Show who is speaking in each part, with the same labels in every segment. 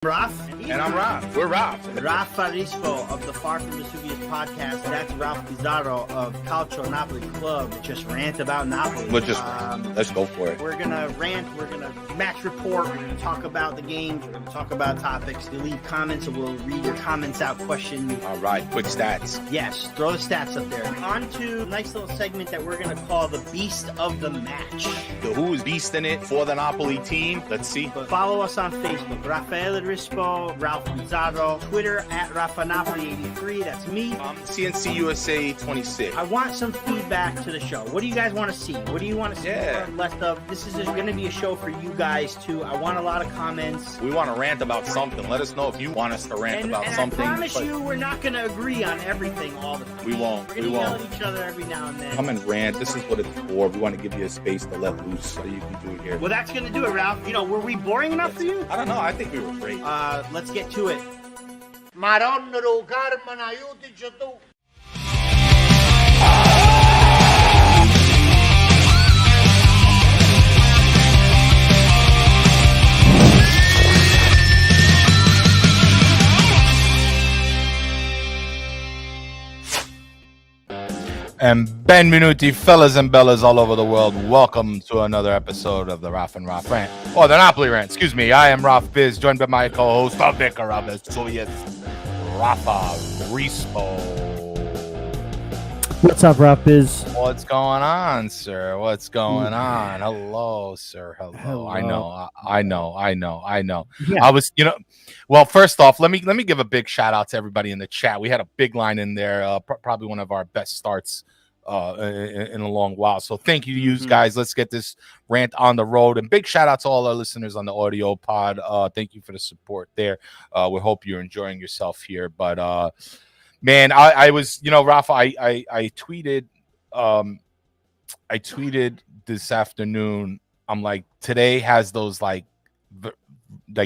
Speaker 1: Raf.
Speaker 2: And I'm Raf. We're Raf.
Speaker 1: Raf Farispo of the Far From Vesuvius podcast. That's Ralph Pizarro of Calcio Napoli Club. Just rant about Napoli.
Speaker 2: Let's go for it.
Speaker 1: We're going to rant. We're going to match report. We're going to talk about the games. We're going to talk about topics. You leave comments and we'll read your comments out. Question.
Speaker 2: All right. Quick stats.
Speaker 1: Yes. Throw the stats up there. On to a nice little segment that we're going to call the Beast of the Match.
Speaker 2: Who's beasting it for the Napoli team? Let's see.
Speaker 1: Follow us on Facebook. Rafael Rispo, Ralph Pizarro, Twitter at RafaNapoli83. That's me.
Speaker 2: CNC USA 26.
Speaker 1: I want some feedback to the show. What do you guys want to see? What do you want to see more or less of? This is going to be a show for you guys too. I want a lot of comments.
Speaker 2: We want to rant about something. Let us know if you want us to rant about something.
Speaker 1: I promise you, we're not going to agree on everything all the time.
Speaker 2: We won't.
Speaker 1: We're going to yell at each other every now and then.
Speaker 2: Come and rant. This is what it's for. We want to give you a space to let loose so you can do it here.
Speaker 1: Well, that's going to do it, Ralph. Were we boring enough for you?
Speaker 2: I don't know. I think we were great.
Speaker 1: Let's get to it.
Speaker 3: Madonna do Carmen, aiutici tu.
Speaker 4: And benvenuti, fellas and bellas all over the world. Welcome to another episode of the Raf and Raf Rant, or the Napoli Rant. Excuse me. I am Raf Biz, joined by my co-host, the vicar of the Soviets, Rafa Rispo.
Speaker 5: What's up, Raf Biz?
Speaker 4: What's going on, sir? What's going on? Hello, sir. Hello. I know.
Speaker 5: Yeah.
Speaker 4: I was, well, first off, let me give a big shout out to everybody in the chat. We had a big line in there, probably one of our best starts in a long while. So thank you to you guys. Let's get this rant on the road. And big shout out to all our listeners on the audio pod. Thank you for the support there. We hope you're enjoying yourself here. But man, I was, Rafa, I tweeted, I tweeted this afternoon. I'm like, today has those like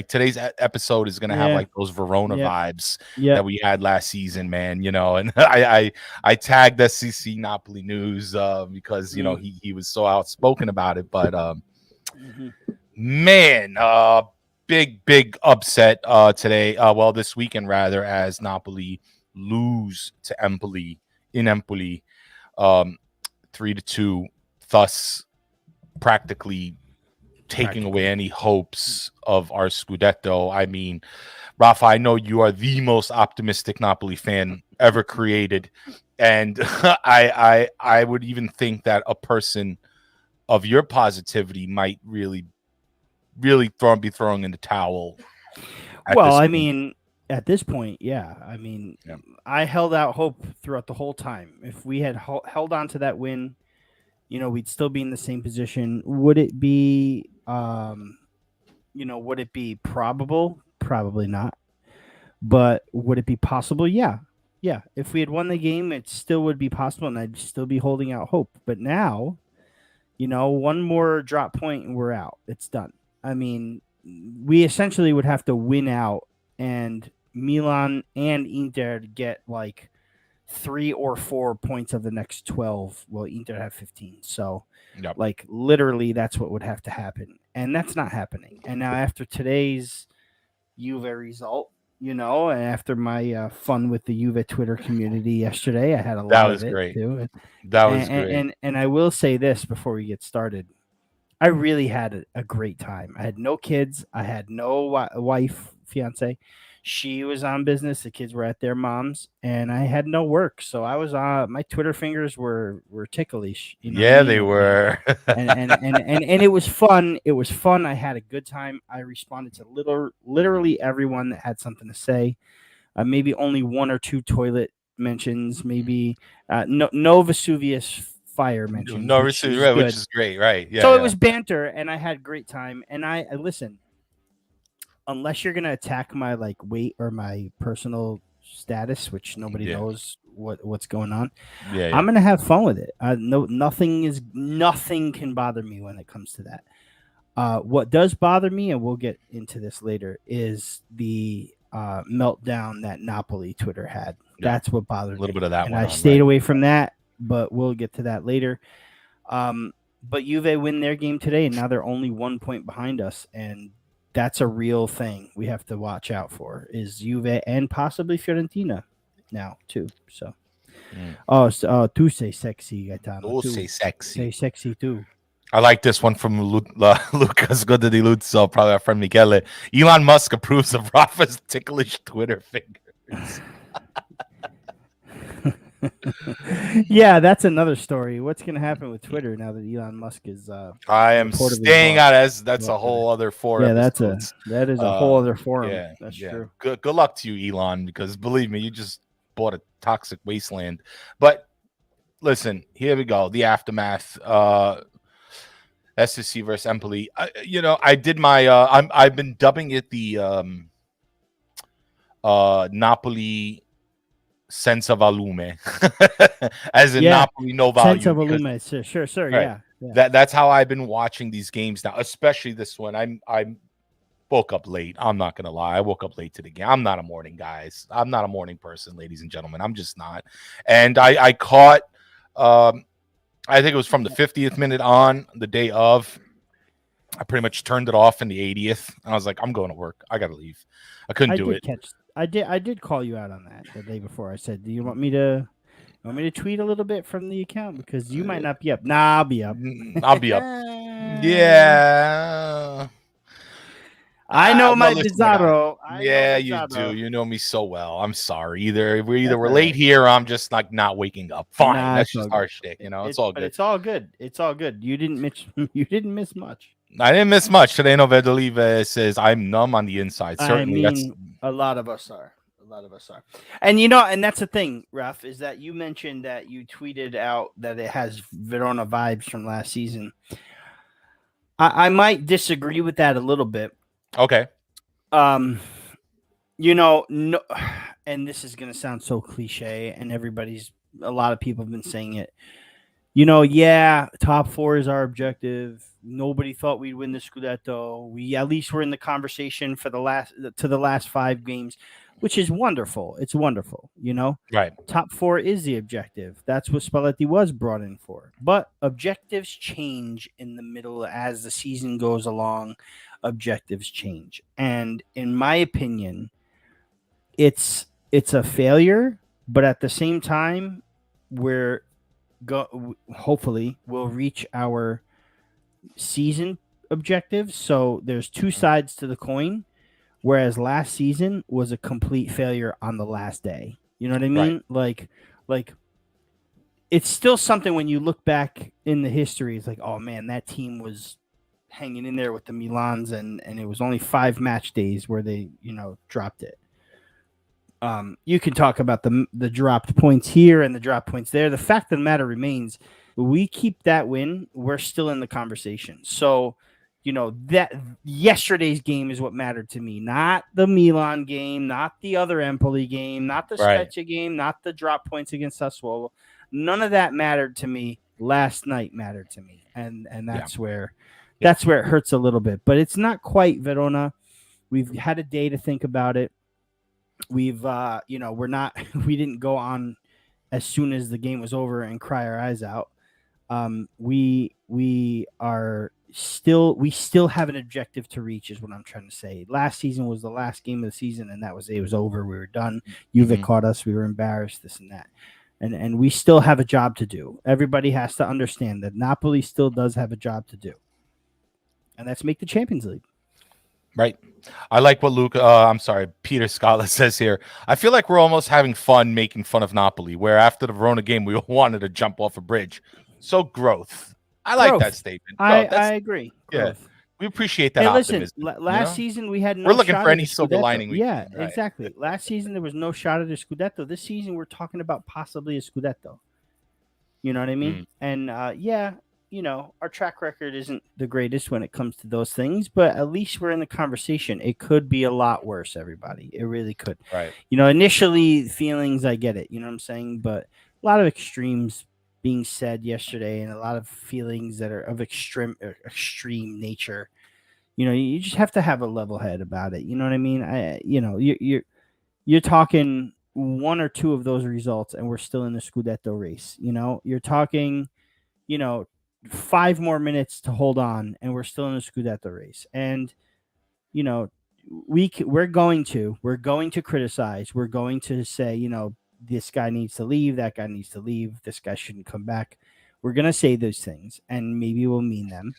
Speaker 4: today's episode is gonna have like those Verona vibes that we had last season, man. And I tagged SSC Napoli News because he was so outspoken about it. But man, big upset today. Well, this weekend rather, as Napoli lose to Empoli in Empoli 3-2, thus practically taking away any hopes of our Scudetto. I mean, Rafa, I know you are the most optimistic Napoli fan ever created, and I would even think that a person of your positivity might really be throwing in the towel.
Speaker 5: Well, I mean, at this point, I held out hope throughout the whole time. If we had held on to that win, we'd still be in the same position. Would it be, would it be probable? Probably not. But would it be possible? Yeah. If we had won the game, it still would be possible, and I'd still be holding out hope. But now, one more drop point and we're out. It's done. I mean, we essentially would have to win out, and Milan and Inter get like 3 or 4 points of the next 12. Well, Inter have 15. So, literally, that's what would have to happen. And that's not happening. And now after today's Juve result, and after my fun with the Juve Twitter community yesterday, I had a lot of it
Speaker 4: great.
Speaker 5: Too.
Speaker 4: That was great.
Speaker 5: And I will say this before we get started. I really had a great time. I had no kids. I had no wife, fiance. She was on business. The kids were at their mom's, and I had no work. So I was my Twitter fingers were ticklish.
Speaker 4: They were.
Speaker 5: and it was fun. It was fun. I had a good time. I responded to literally everyone that had something to say. Maybe only 1 or 2 toilet mentions. Maybe no Vesuvius fire mentions.
Speaker 4: No Vesuvius, which is great, right? Yeah.
Speaker 5: So it was banter, and I had a great time. And I listen. Unless you're gonna attack my weight or my personal status, which nobody knows what's going on, I'm gonna have fun with it. Nothing can bother me when it comes to that. What does bother me, and we'll get into this later, is the meltdown that Napoli Twitter had. That's what bothered me.
Speaker 4: A little bit of that,
Speaker 5: and I stayed away from that, but we'll get to that later. But Juve win their game today, and now they're only 1 point behind us, and that's a real thing we have to watch out for is Juve and possibly Fiorentina now too. So, tu sei sexy, Gaetano.
Speaker 4: Tu sei sexy.
Speaker 5: Sei sexy too.
Speaker 4: I like this one from Lucas Goda di Luzzo, probably our friend Michele. Elon Musk approves of Rafa's ticklish Twitter fingers.
Speaker 5: Yeah, that's another story. What's going to happen with Twitter now that Elon Musk is?
Speaker 4: I am staying out as that's a whole other forum.
Speaker 5: Yeah, that is a whole other forum.
Speaker 4: Yeah,
Speaker 5: that's true.
Speaker 4: Good luck to you, Elon, because believe me, you just bought a toxic wasteland. But listen, here we go. The aftermath. SSC versus Empoli. I did my. I've been dubbing it the Napoli senza volume, as in Napoli no volume.
Speaker 5: Senza volume, sure,
Speaker 4: right.
Speaker 5: yeah.
Speaker 4: That's how I've been watching these games now, especially this one. I woke up late. I'm not gonna lie. I woke up late to the game. I'm not a morning guys. I'm not a morning person, ladies and gentlemen. I'm just not. And I caught. I think it was from the 50th minute on, the day of. I pretty much turned it off in the 80th. And I was like, I'm going to work. I got to leave. I couldn't do it.
Speaker 5: I did call you out on that the day before. I said, do you want me to tweet a little bit from the account? Because you might not be up. Nah, I'll be up.
Speaker 4: I'll be up. Yeah.
Speaker 5: I know my Bizarro.
Speaker 4: Yeah, you do. You know me so well. I'm sorry. Either we're late here, or I'm just like not waking up. Fine, that's just our shtick. It's all good.
Speaker 5: It's all good. It's all good. You didn't miss much.
Speaker 4: I didn't miss much today. No Vedolive says I'm numb on the inside. Certainly, that's
Speaker 5: a lot of us are. And that's the thing, Raf, is that you mentioned that you tweeted out that it has Verona vibes from last season. I might disagree with that a little bit.
Speaker 4: Okay.
Speaker 5: No, and this is going to sound so cliche, and a lot of people have been saying it. Top 4 is our objective. Nobody thought we'd win the Scudetto. We at least were in the conversation for the last 5 games, which is wonderful. It's wonderful,
Speaker 4: Right.
Speaker 5: Top 4 is the objective. That's what Spalletti was brought in for. But objectives change in the middle as the season goes along. Objectives change, and in my opinion, it's a failure. But at the same time, hopefully we'll reach our season objectives. So there's 2 sides to the coin. Whereas last season was a complete failure on the last day. You know what I mean? Right. Like it's still something when you look back in the history. It's like, oh man, that team was hanging in there with the Milans, and it was only 5 match days where they, dropped it. You can talk about the dropped points here and the dropped points there. The fact of the matter remains, we keep that win, we're still in the conversation. So, that yesterday's game is what mattered to me, not the Milan game, not the other Empoli game, not the Spezia game, not the drop points against Sassuolo. None of that mattered to me. Last night mattered to me, and that's where it hurts a little bit. But it's not quite Verona. We've had a day to think about it. We've we didn't go on as soon as the game was over and cry our eyes out. We still have an objective to reach, is what I'm trying to say. Last season was the last game of the season, and it was over. We were done. Juve caught us. We were embarrassed, this and that. And we still have a job to do. Everybody has to understand that Napoli still does have a job to do. And that's make the Champions League.
Speaker 4: Right. I like what Peter Scott says here. I feel like we're almost having fun making fun of Napoli, where after the Verona game, we all wanted to jump off a bridge. So growth. I like that statement.
Speaker 5: I agree. Growth.
Speaker 4: Yeah. We appreciate that.
Speaker 5: Hey, listen,
Speaker 4: optimism,
Speaker 5: last season we had no.
Speaker 4: We're looking
Speaker 5: shot
Speaker 4: for any
Speaker 5: at
Speaker 4: silver lining.
Speaker 5: Right. Exactly. Last season there was no shot at a Scudetto. This season we're talking about possibly a Scudetto. You know what I mean? And our track record isn't the greatest when it comes to those things, but at least we're in the conversation. It could be a lot worse, everybody. It really could.
Speaker 4: Right.
Speaker 5: Initially feelings, I get it. You know what I'm saying? But a lot of extremes being said yesterday, and a lot of feelings that are of extreme nature. You just have to have a level head about it. You know what I mean? You're talking 1 or 2 of those results, and we're still in the Scudetto race. You're talking, 5 more minutes to hold on, and we're still in the Scudetto race. And we're going to criticize. We're going to say, this guy needs to leave, that guy needs to leave, this guy shouldn't come back. We're gonna say those things, and maybe we'll mean them.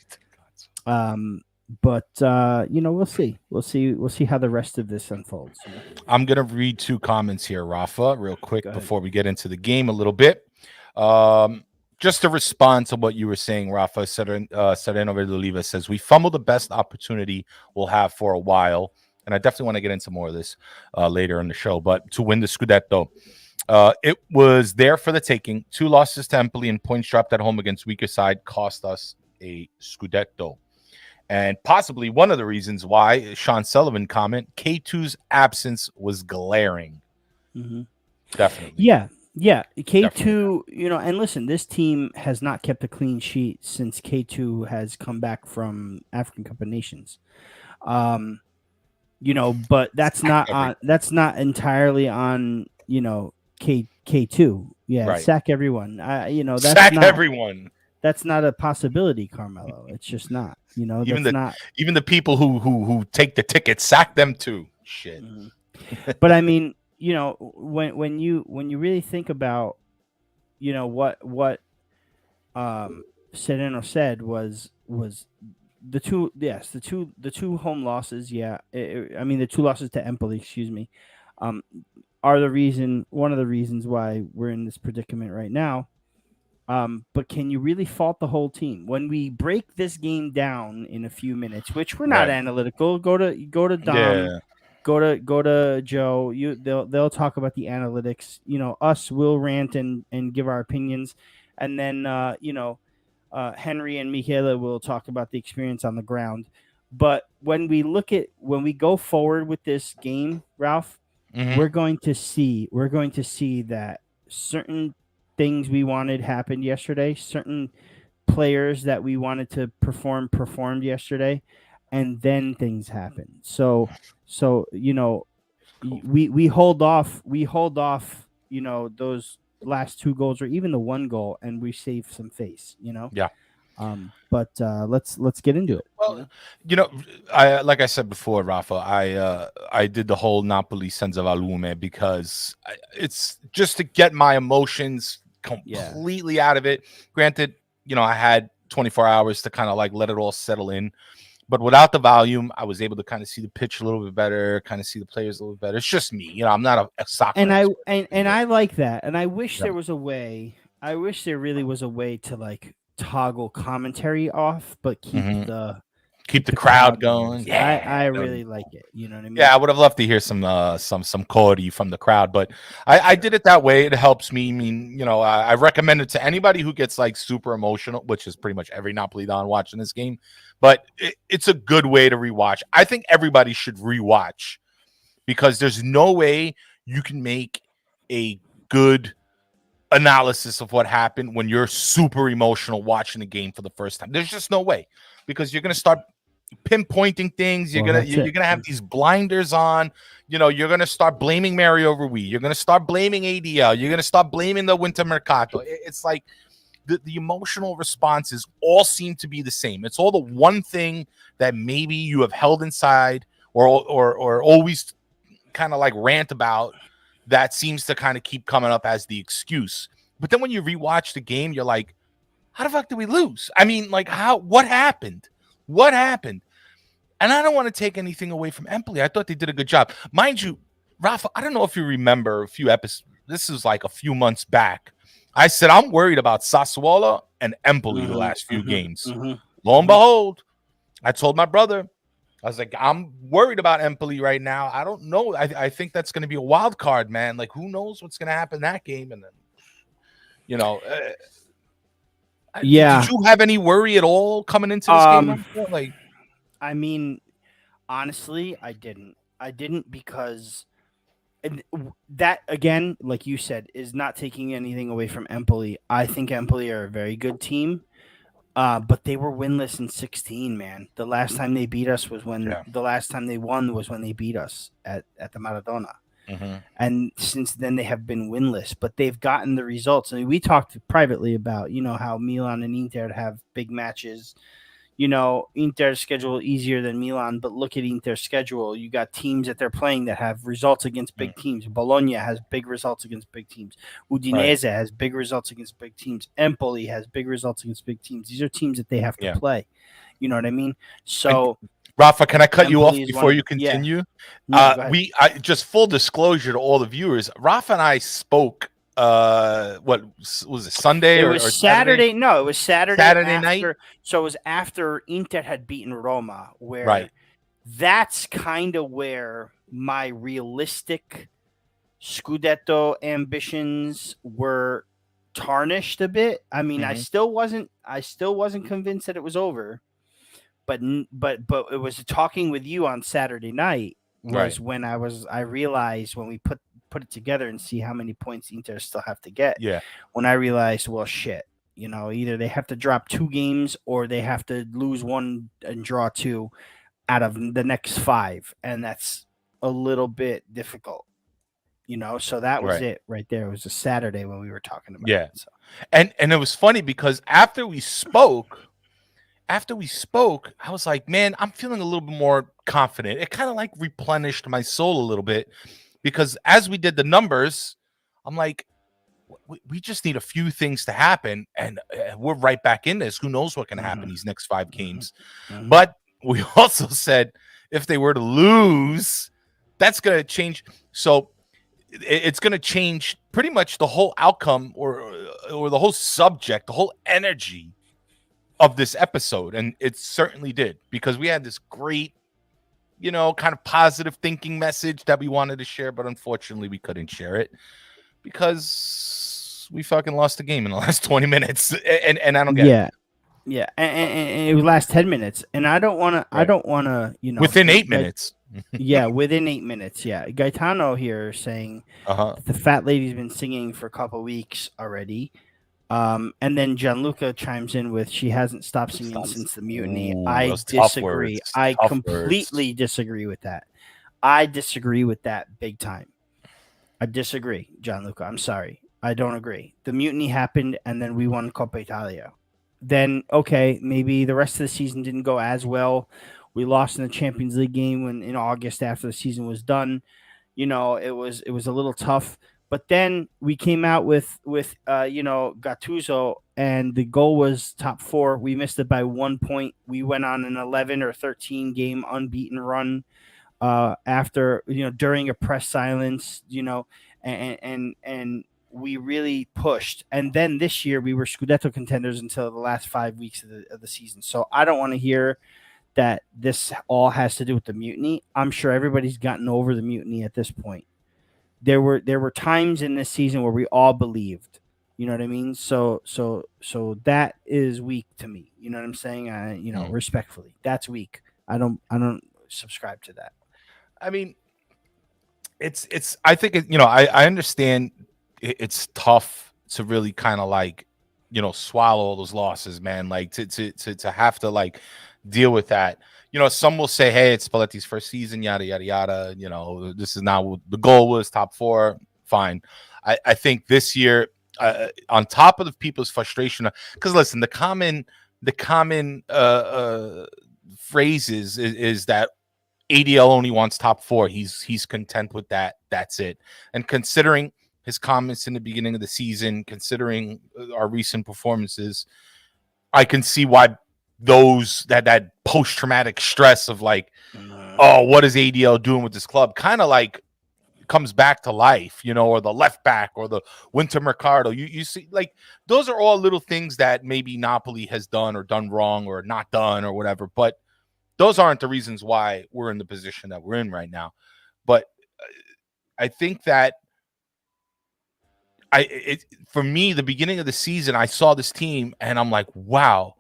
Speaker 5: But we'll see. We'll see how the rest of this unfolds.
Speaker 4: I'm gonna read 2 comments here, Rafa, real quick before we get into the game a little bit. Just to respond to what you were saying, Rafa, Sereno Verdoliva says, we fumbled the best opportunity we'll have for a while. And I definitely want to get into more of this later in the show. But to win the Scudetto, it was there for the taking. 2 losses to Empoli and points dropped at home against weaker side cost us a Scudetto. And possibly one of the reasons why, Sean Sullivan comment, K2's absence was glaring.
Speaker 5: Mm-hmm.
Speaker 4: Definitely.
Speaker 5: Yeah, K2, and listen, this team has not kept a clean sheet since K2 has come back from African Cup of Nations. But that's not entirely on, K2. Yeah, right. Sack everyone.
Speaker 4: Everyone.
Speaker 5: That's not a possibility, Carmelo. It's just not.
Speaker 4: Even the people who take the ticket, sack them too. Shit.
Speaker 5: Mm-hmm. But I mean, when you really think about, what Sereno said was the two home losses. Yeah, the 2 losses to Empoli, excuse me, are one of the reasons why we're in this predicament right now. But can you really fault the whole team when we break this game down in a few minutes? Which we're not analytical. Go to Dom. Yeah. Go to Joe. They'll talk about the analytics. Us will rant and give our opinions, and then Henry and Michele will talk about the experience on the ground. But when we go forward with this game, Ralph, mm-hmm. we're going to see that certain things we wanted happened yesterday. Certain players that we wanted to performed yesterday, and then things happened. So we hold off, those last 2 goals or even the 1 goal, and we save some face,
Speaker 4: Yeah.
Speaker 5: But let's get into it.
Speaker 4: Well, I like I said before, Rafa, I did the whole Napoli senza volume because it's just to get my emotions completely out of it. Granted, I had 24 hours to kind of like let it all settle in. But without the volume, I was able to kind of see the pitch a little bit better, kind of see the players a little bit better. It's just me, I'm not a soccer.
Speaker 5: And I like that. And I wish there was a way. I wish there really was a way to like toggle commentary off, but keep the crowd going. Yeah, I really like it. You know what I mean?
Speaker 4: Yeah, I would have loved to hear some Cody from the crowd, but I did it that way. It helps me. I mean, I recommend it to anybody who gets like super emotional, which is pretty much every Napoli Don watching this game. But it's a good way to rewatch. I think everybody should rewatch because there's no way you can make a good analysis of what happened when you're super emotional watching the game for the first time. There's just no way because you're going to start pinpointing things. You're going to have these blinders on. You're going to start blaming Mario Rui. You're going to start blaming ADL. You're going to start blaming the Winter Mercato. It's like the emotional responses all seem to be the same. It's all the one thing that maybe you have held inside or always kind of like rant about that seems to kind of keep coming up as the excuse. But then when you rewatch the game, you're like, how the fuck did we lose? I mean, like, what happened? What happened? And I don't want to take anything away from Empoli. I thought they did a good job. Mind you, Rafa, I don't know if you remember a few episodes. This is like a few months back. I said, I'm worried about Sassuolo and Empoli the last few games. Lo and behold, I told my brother, I was like, I'm worried about Empoli right now. I don't know. I think that's going to be a wild card, man. Like, who knows what's going to happen in that game? And then, did you have any worry at all coming into this game? Like,
Speaker 5: I mean, honestly, I didn't. I didn't because that, again, like you said, is not taking anything away from Empoli. I think Empoli are a very good team. But they were winless in 16, man. The last time they beat us was the last time they won was when they beat us at the Maradona. And since then they have been winless, but they've gotten the results. I mean, we talked privately about, how Milan and Inter have big matches, Inter's schedule easier than Milan, but look at Inter's schedule. You got teams that they're playing that have results against big teams. Bologna has big results against big teams. Udinese has big results against big teams. Empoli has big results against big teams. These are teams that they have to play. You know what I mean? So,
Speaker 4: Rafa, can I cut you off
Speaker 5: Empoli is
Speaker 4: before you continue?
Speaker 5: No, go ahead.
Speaker 4: Just full disclosure to all the viewers. Rafa and I spoke. What was it? Sunday
Speaker 5: It
Speaker 4: or
Speaker 5: was Saturday? No, it was Saturday
Speaker 4: night.
Speaker 5: So it was after Inter had beaten Roma, where
Speaker 4: Right.
Speaker 5: That's kind of where my realistic Scudetto ambitions were tarnished a bit. I mean, I still wasn't convinced that it was over, but it was talking with you on Saturday night was when I realized when we put it together and see how many points Inter still have to get.
Speaker 4: Yeah.
Speaker 5: When I realized, well, shit, either they have to drop 2 games or they have to lose 1 and draw 2 out of the next 5, and that's a little bit difficult. So that was it right there. It was a Saturday when we were talking about it. So.
Speaker 4: And it was funny because after we spoke, I was like, man, I'm feeling a little bit more confident. It kind of like replenished my soul a little bit because as we did the numbers, I'm like, we just need a few things to happen and we're right back in this. Who knows what can happen these next 5 games. But we also said if they were to lose, that's going to change. So it's going to change pretty much the whole outcome or the whole subject, the whole energy of this episode. And it certainly did because we had this great, kind of positive thinking message that we wanted to share, but unfortunately we couldn't share it because we fucking lost the game in the last 20 minutes. And I don't get it.
Speaker 5: Yeah. And it was last 10 minutes. And I don't want to,
Speaker 4: within 8 minutes.
Speaker 5: Within 8 minutes. Yeah. Gaetano here saying the fat lady's been singing for a couple weeks already. And then Gianluca chimes in with she hasn't stopped singing since the mutiny.
Speaker 4: Ooh,
Speaker 5: I disagree. I completely disagree with that. I disagree with that big time. I disagree, Gianluca. I'm sorry. I don't agree. The mutiny happened and then we won Coppa Italia. Then, okay, maybe the rest of the season didn't go as well. We lost in the Champions League game in August after the season was done. It was a little tough. But then we came out with Gattuso, and the goal was top 4. We missed it by 1 point. We went on an 11 or 13 game unbeaten run after during a press silence. And we really pushed. And then this year we were Scudetto contenders until the last 5 weeks of the season. So I don't want to hear that this all has to do with the mutiny. I'm sure everybody's gotten over the mutiny at this point. There were times in this season where we all believed, you know what I mean? So that is weak to me. You know what I'm saying? Respectfully, that's weak. I don't subscribe to that.
Speaker 4: I mean, I think I understand it's tough to really kind of like, swallow all those losses, man. Like to have to like deal with that. Some will say, hey, it's Spalletti's first season, yada, yada, yada. This is not what the goal was, top 4. Fine. I think this year, on top of the people's frustration, because listen, the common phrases is that ADL only wants top 4. He's content with that. That's it. And considering his comments in the beginning of the season, considering our recent performances, I can see why that post-traumatic stress of like, oh, what is ADL doing with this club? Kind of like comes back to life, or the left back or the Winter Mercado. You see, like those are all little things that maybe Napoli has done or done wrong or not done or whatever. But those aren't the reasons why we're in the position that we're in right now. But I think that for me, the beginning of the season, I saw this team and I'm like, wow.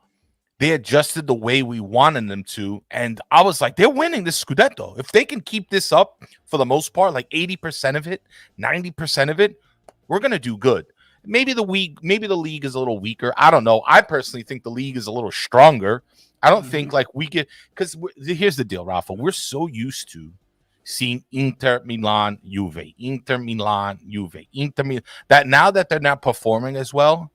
Speaker 4: They adjusted the way we wanted them to. And I was like, they're winning this Scudetto. If they can keep this up for the most part, like 80% of it, 90% of it, we're going to do good. Maybe the league is a little weaker. I don't know. I personally think the league is a little stronger. I don't think like we get, because here's the deal, Rafa. We're so used to seeing Inter Milan, Juve, Inter Milan, Juve, Inter Milan, that now that they're not performing as well,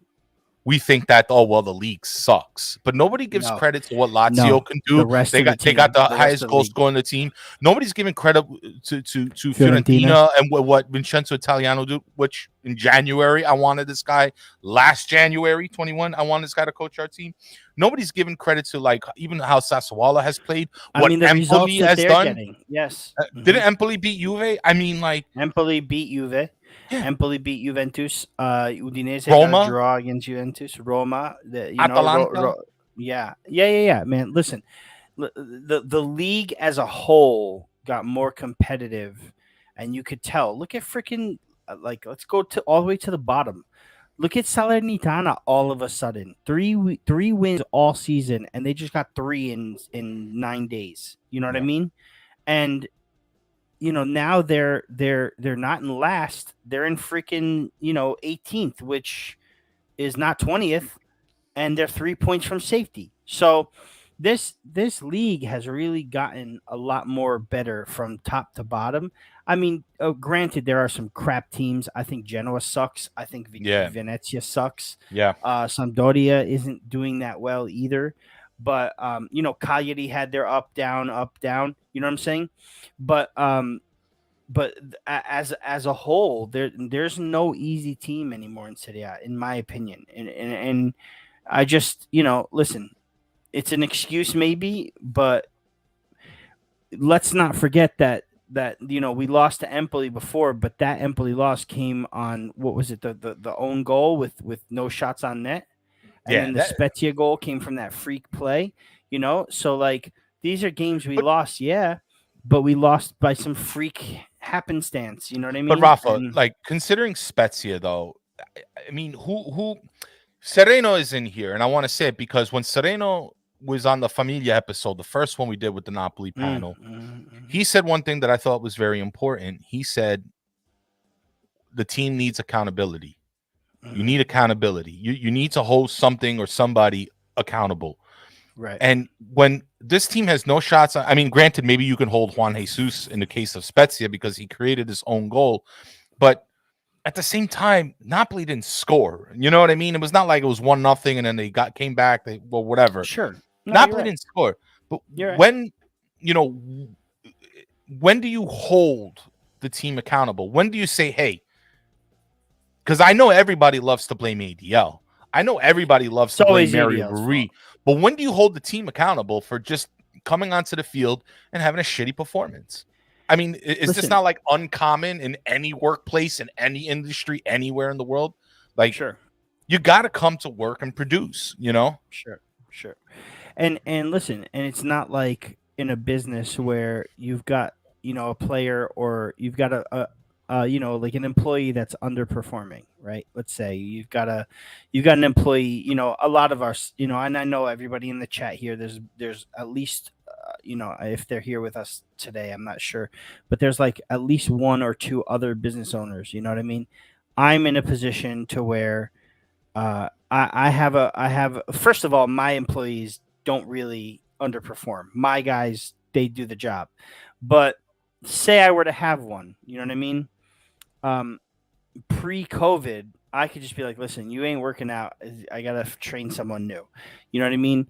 Speaker 4: we think that, oh well, the league sucks, but nobody gives
Speaker 5: No.
Speaker 4: credit to what Lazio
Speaker 5: No.
Speaker 4: can do.
Speaker 5: The rest
Speaker 4: They
Speaker 5: of the
Speaker 4: got
Speaker 5: team,
Speaker 4: the
Speaker 5: rest
Speaker 4: highest
Speaker 5: of the
Speaker 4: goal
Speaker 5: league.
Speaker 4: scorer in the team. Nobody's giving credit to
Speaker 5: Fiorentina.
Speaker 4: Fiorentina and what Vincenzo Italiano did. Which in January I wanted this guy. Last January 21, I wanted this guy to coach our team. Nobody's giving credit to like even how Sassuolo has played.
Speaker 5: I
Speaker 4: What
Speaker 5: mean, the results
Speaker 4: Empoli
Speaker 5: that
Speaker 4: has
Speaker 5: they're
Speaker 4: done.
Speaker 5: getting. Yes.
Speaker 4: Didn't Empoli beat Juve? I mean, like
Speaker 5: Empoli beat Juve.
Speaker 4: Yeah.
Speaker 5: Empoli beat Juventus. Udinese
Speaker 4: Roma?
Speaker 5: got a draw against Juventus. Roma.
Speaker 4: Atalanta?
Speaker 5: Yeah. Man, listen. The league as a whole got more competitive, and you could tell. Look at freaking let's go to all the way to the bottom. Look at Salernitana. All of a sudden, three wins all season, and they just got 3 in 9 days. You know what I mean? And now they're not in last. They're in freaking 18th, which is not 20th, and they're 3 points from safety. So this league has really gotten a lot more better from top to bottom. I mean, granted, there are some crap teams. I think Genoa sucks. I think Venezia sucks.
Speaker 4: Yeah.
Speaker 5: Sampdoria isn't doing that well either. But Cagliari had their up down. You know what I'm saying? But as a whole, there's no easy team anymore in Serie A, in my opinion. And I just listen. It's an excuse maybe, but let's not forget that we lost to Empoli before, but that Empoli loss came on what was it, the own goal with no shots on net, and then the Spezia goal came from that freak play. So like these are games we lost, but we lost by some freak happenstance. You know what I mean?
Speaker 4: But Rafa, like considering Spezia though, I mean who Sereno is in here, and I want to say it because when Sereno was on the Familia episode, the first one we did with the Napoli panel, he said one thing that I thought was very important. He said the team needs accountability. You need accountability. You need to hold something or somebody accountable.
Speaker 5: Right.
Speaker 4: And when this team has no shots, I mean, granted, maybe you can hold Juan Jesus in the case of Spezia because he created his own goal, but at the same time, Napoli didn't score. You know what I mean? It was not like it was 1-0 and then they came back. Whatever.
Speaker 5: Sure. No,
Speaker 4: Napoli didn't score. But
Speaker 5: right.
Speaker 4: when do you hold the team accountable? When do you say, hey, because I know everybody loves to blame ADL. I know everybody loves to blame Mario Rui. But when do you hold the team accountable for just coming onto the field and having a shitty performance? I mean, is this not like uncommon in any workplace, in any industry, anywhere in the world? Like,
Speaker 5: sure,
Speaker 4: you got to come to work and produce,
Speaker 5: Sure. And listen, and it's not like in a business where you've got, a player or you've got a like an employee that's underperforming, right? Let's say you've got an employee, a lot of our, and I know everybody in the chat here, there's at least, if they're here with us today, I'm not sure, but there's like at least 1 or 2 other business owners. You know what I mean? I'm in a position to where, I have, first of all, my employees don't really underperform. My guys, they do the job. But say I were to have one, you know what I mean? Pre-COVID, I could just be like, listen, you ain't working out. I got to train someone new. You know what I mean?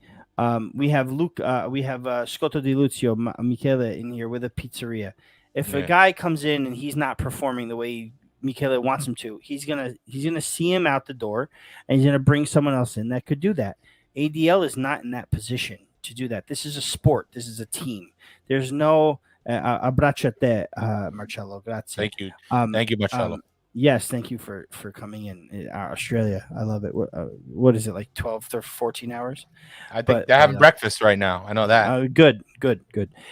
Speaker 5: We have Scotto Di Luzio, Michele in here with a pizzeria. If a guy comes in and he's not performing the way Michele wants him to, he's gonna see him out the door, and he's gonna bring someone else in that could do that. ADL is not in that position to do that. This is a sport. This is a team. There's no abbraccio a te, Marcello. Grazie.
Speaker 4: Thank you. Thank you, Marcello.
Speaker 5: Yes, thank you for coming in Australia. I love it. What is it, like 12 to 14 hours?
Speaker 4: I think they're having breakfast right now. I know that.
Speaker 5: Good.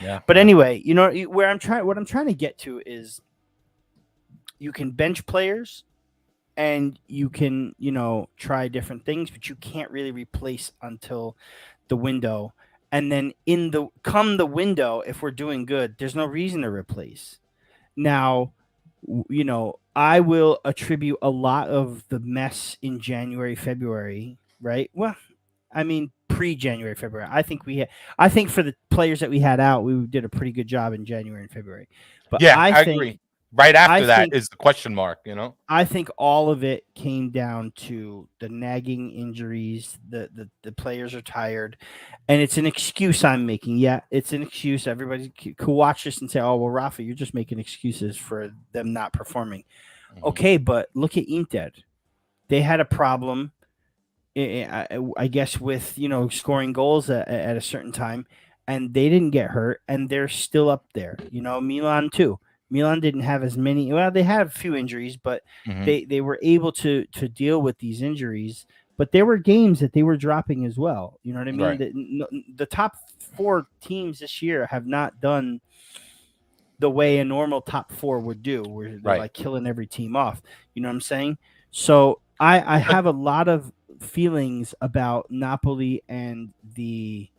Speaker 4: Yeah.
Speaker 5: But anyway, what I'm trying to get to is you can bench players and you can, try different things, but you can't really replace until the window. And then come the window, if we're doing good, there's no reason to replace. Now, I will attribute a lot of the mess in January, February, right? Well, I mean, pre-January, February. I think for the players that we had out, we did a pretty good job in January and February. But
Speaker 4: yeah, I agree. Right after
Speaker 5: I
Speaker 4: that
Speaker 5: think
Speaker 4: is the question mark, you know?
Speaker 5: I think all of it came down to the nagging injuries. The players are tired, and it's an excuse I'm making. Yeah, it's an excuse. Everybody could watch this and say, "Oh, well, Rafa, you're just making excuses for them not performing." Okay, but look at Inter. They had a problem, I guess, with scoring goals at a certain time, and they didn't get hurt, and they're still up there. Milan too. Milan didn't have as many. Well, they had a few injuries, but they were able to deal with these injuries. But there were games that they were dropping as well. You know what I mean?
Speaker 4: Right.
Speaker 5: The top 4 teams this year have not done the way a normal top 4 would do, where they're
Speaker 4: Right.
Speaker 5: like killing every team off. You know what I'm saying? So I have a lot of feelings about Napoli and the,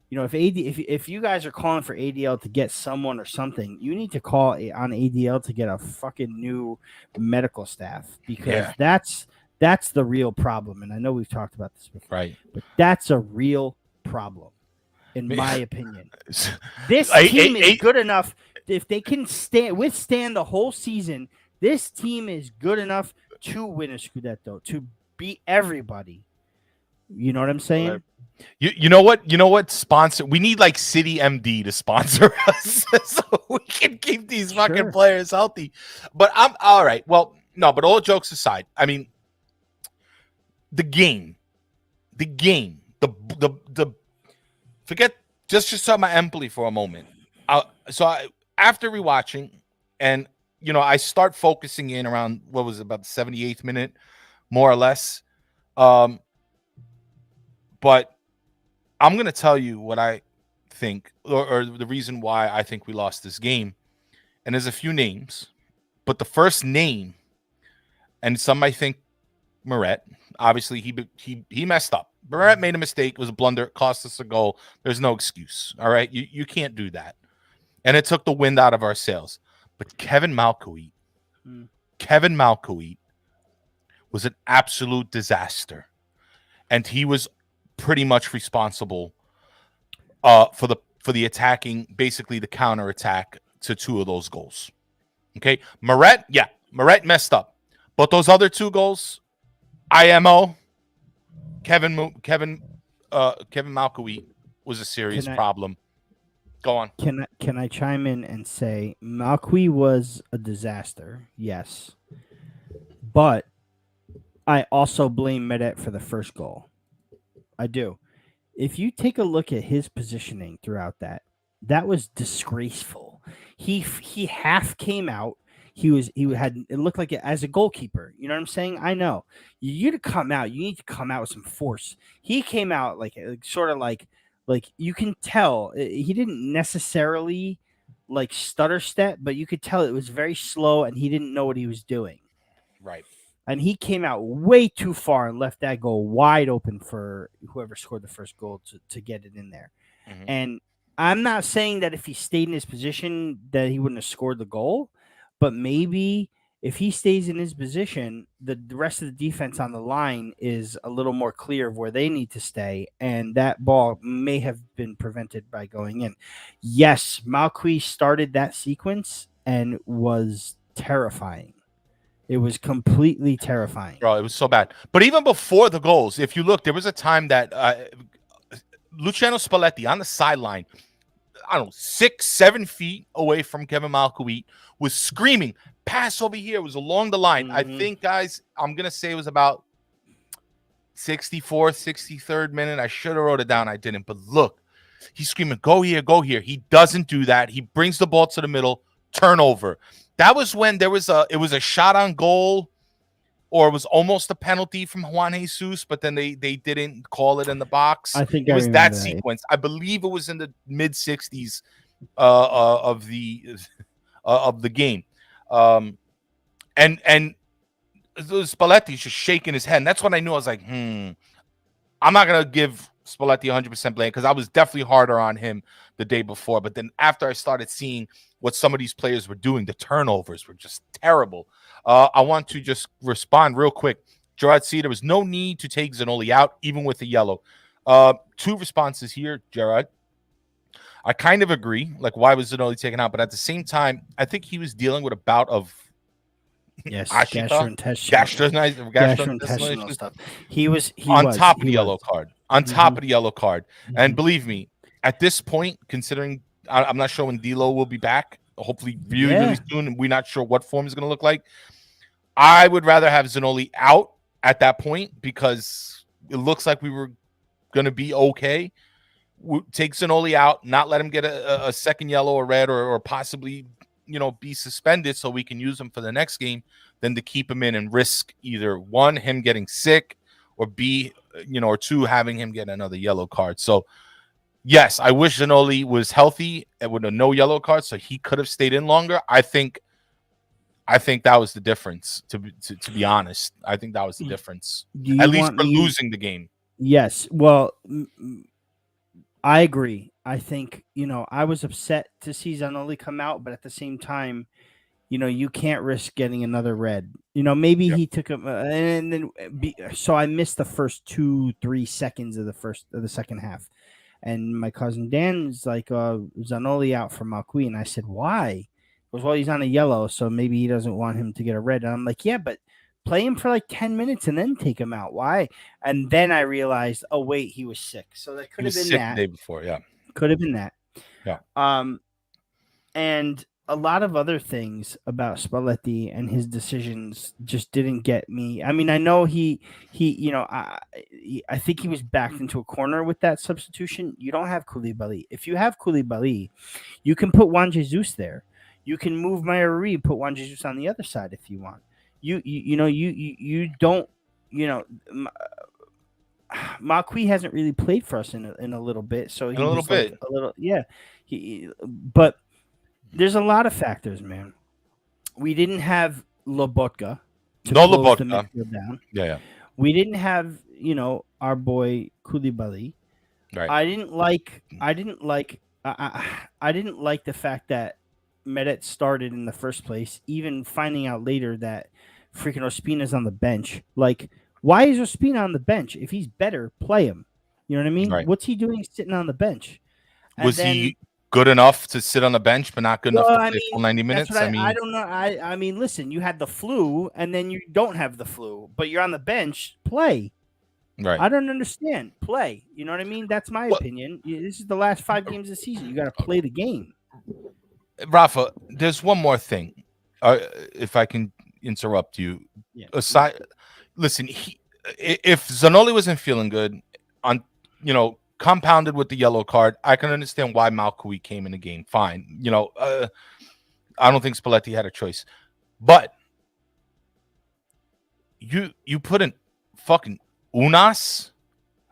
Speaker 5: if you guys are calling for ADL to get someone or something, you need to call on ADL to get a fucking new medical staff, because that's the real problem. And I know we've talked about this before,
Speaker 4: Right.
Speaker 5: but that's a real problem, in my opinion. This team is good enough. If they can withstand the whole season, this team is good enough to win a Scudetto, to beat everybody. You know what I'm saying?
Speaker 4: You know what sponsor? We need like City MD to sponsor us so we can keep these fucking players healthy. But I'm all right. Well, no, but all jokes aside, I mean, the game, the forget just talk about Empoli for a moment. After rewatching, and I start focusing in around what was it, about the 78th minute, more or less. But I'm going to tell you what I think, or the reason why I think we lost this game. And there's a few names, but the first name, and some might think Meret. Obviously, he messed up. Meret made a mistake. It was a blunder. It cost us a goal. There's no excuse. All right, you can't do that. And it took the wind out of our sails. But Kevin Malkoit was an absolute disaster, and he was pretty much responsible for the attacking, basically the counter attack to 2 of those goals. Okay, Meret messed up, but those other 2 goals, IMO, Kevin Malkoit was a serious problem. Go on.
Speaker 5: Can I chime in and say Malkoit was a disaster? Yes, but I also blame Meret for the first goal. I do. If you take a look at his positioning throughout that was disgraceful. He half came out. He had, it looked like it as a goalkeeper. You know what I'm saying? I know you to come out. You need to come out with some force. He came out like sort of like you can tell he didn't necessarily like stutter step, but you could tell it was very slow and he didn't know what he was doing.
Speaker 4: Right.
Speaker 5: And he came out way too far and left that goal wide open for whoever scored the first goal to get it in there. Mm-hmm. And I'm not saying that if he stayed in his position that he wouldn't have scored the goal, but maybe if he stays in his position, the rest of the defense on the line is a little more clear of where they need to stay, and that ball may have been prevented by going in. Yes, Malkoit started that sequence and was terrifying. It was completely terrifying.
Speaker 4: Bro, it was so bad. But even before the goals, if you look, there was a time that Luciano Spalletti on the sideline, I don't know, 6-7 feet away from Kevin Malkoit, was screaming, pass over here. It was along the line. Mm-hmm. I think, guys, I'm going to say it was about 64th, 63rd minute. I should have wrote it down. I didn't. But look, he's screaming, go here, go here. He doesn't do that. He brings the ball to the middle, turnover. That was when it was a shot on goal, or it was almost a penalty from Juan Jesus, but then they didn't call it in the box.
Speaker 5: I think
Speaker 4: it was that sequence. I believe it was in the mid 60s of the game. And Spalletti's just shaking his head. And that's when I knew. I was like, I'm not gonna give Spalletti 100% blame, because I was definitely harder on him the day before. But then after I started seeing what some of these players were doing, the turnovers were just terrible. I want to just respond real quick. Gerard C, there was no need to take Zanoli out, even with the yellow. 2 responses here, Gerard. I kind of agree. Like, why was Zanoli taken out? But at the same time, I think he was dealing with a bout of
Speaker 5: gastrointestinal stuff. He was
Speaker 4: on top of the yellow card.
Speaker 5: Mm-hmm.
Speaker 4: And believe me, at this point, considering I'm not sure when D'Lo will be back, hopefully really soon, and we're not sure what form is going to look like. I would rather have Zanoli out at that point because it looks like we were going to be okay. Take Zanoli out, not let him get a second yellow or red or possibly, be suspended so we can use him for the next game, than to keep him in and risk either one, him getting sick, or B, or two, having him get another yellow card. So yes, I wish Zanoli was healthy and with a no yellow card so he could have stayed in longer. I think that was the difference, to be honest. I think that was the difference, at least for losing the game.
Speaker 5: Yes. Well, I agree. I think, I was upset to see Zanoli come out, but at the same time, you can't risk getting another red. Maybe he took him, so I missed the first 2-3 seconds of the second half. And my cousin Dan's like, Zanoli out for Malqui. And I said, why? He goes, well, he's on a yellow, so maybe he doesn't want him to get a red. And I'm like, yeah, but play him for like 10 minutes and then take him out. Why? And then I realized, oh, wait, he was sick. So that could have been that.
Speaker 4: The day before, yeah.
Speaker 5: Could have been that.
Speaker 4: Yeah.
Speaker 5: And a lot of other things about Spalletti and his decisions just didn't get me. I mean, I know I think he was backed into a corner with that substitution. You don't have Koulibaly. If you have Koulibaly, you can put Juan Jesus there. You can move Mayuri, put Juan Jesus on the other side if you want. You don't. Malqui hasn't really played for us in a little bit, so he was like a little, yeah. But there's a lot of factors, man. We didn't have Lobotka to close the midfield down.
Speaker 4: Yeah.
Speaker 5: We didn't have, our boy Koulibaly.
Speaker 4: Right.
Speaker 5: I didn't like the fact that Meret started in the first place. Even finding out later that freaking Ospina's on the bench. Like, why is Ospina on the bench? If he's better, play him. You know what I mean?
Speaker 4: Right.
Speaker 5: What's he doing sitting on the bench?
Speaker 4: Was he good enough to sit on the bench, but not good enough to play full 90 minutes?
Speaker 5: I don't know. I mean, listen, you had the flu, and then you don't have the flu, but you're on the bench. Play.
Speaker 4: Right.
Speaker 5: I don't understand. Play. You know what I mean? That's my opinion. This is the last 5 games of the season. You got to play the game.
Speaker 4: Rafa, there's one more thing. If I can interrupt you.
Speaker 5: Yeah.
Speaker 4: Listen, if Zanoli wasn't feeling good, compounded with the yellow card, I can understand why Malqui came in the game. Fine. I don't think Spalletti had a choice. But you put in fucking Unas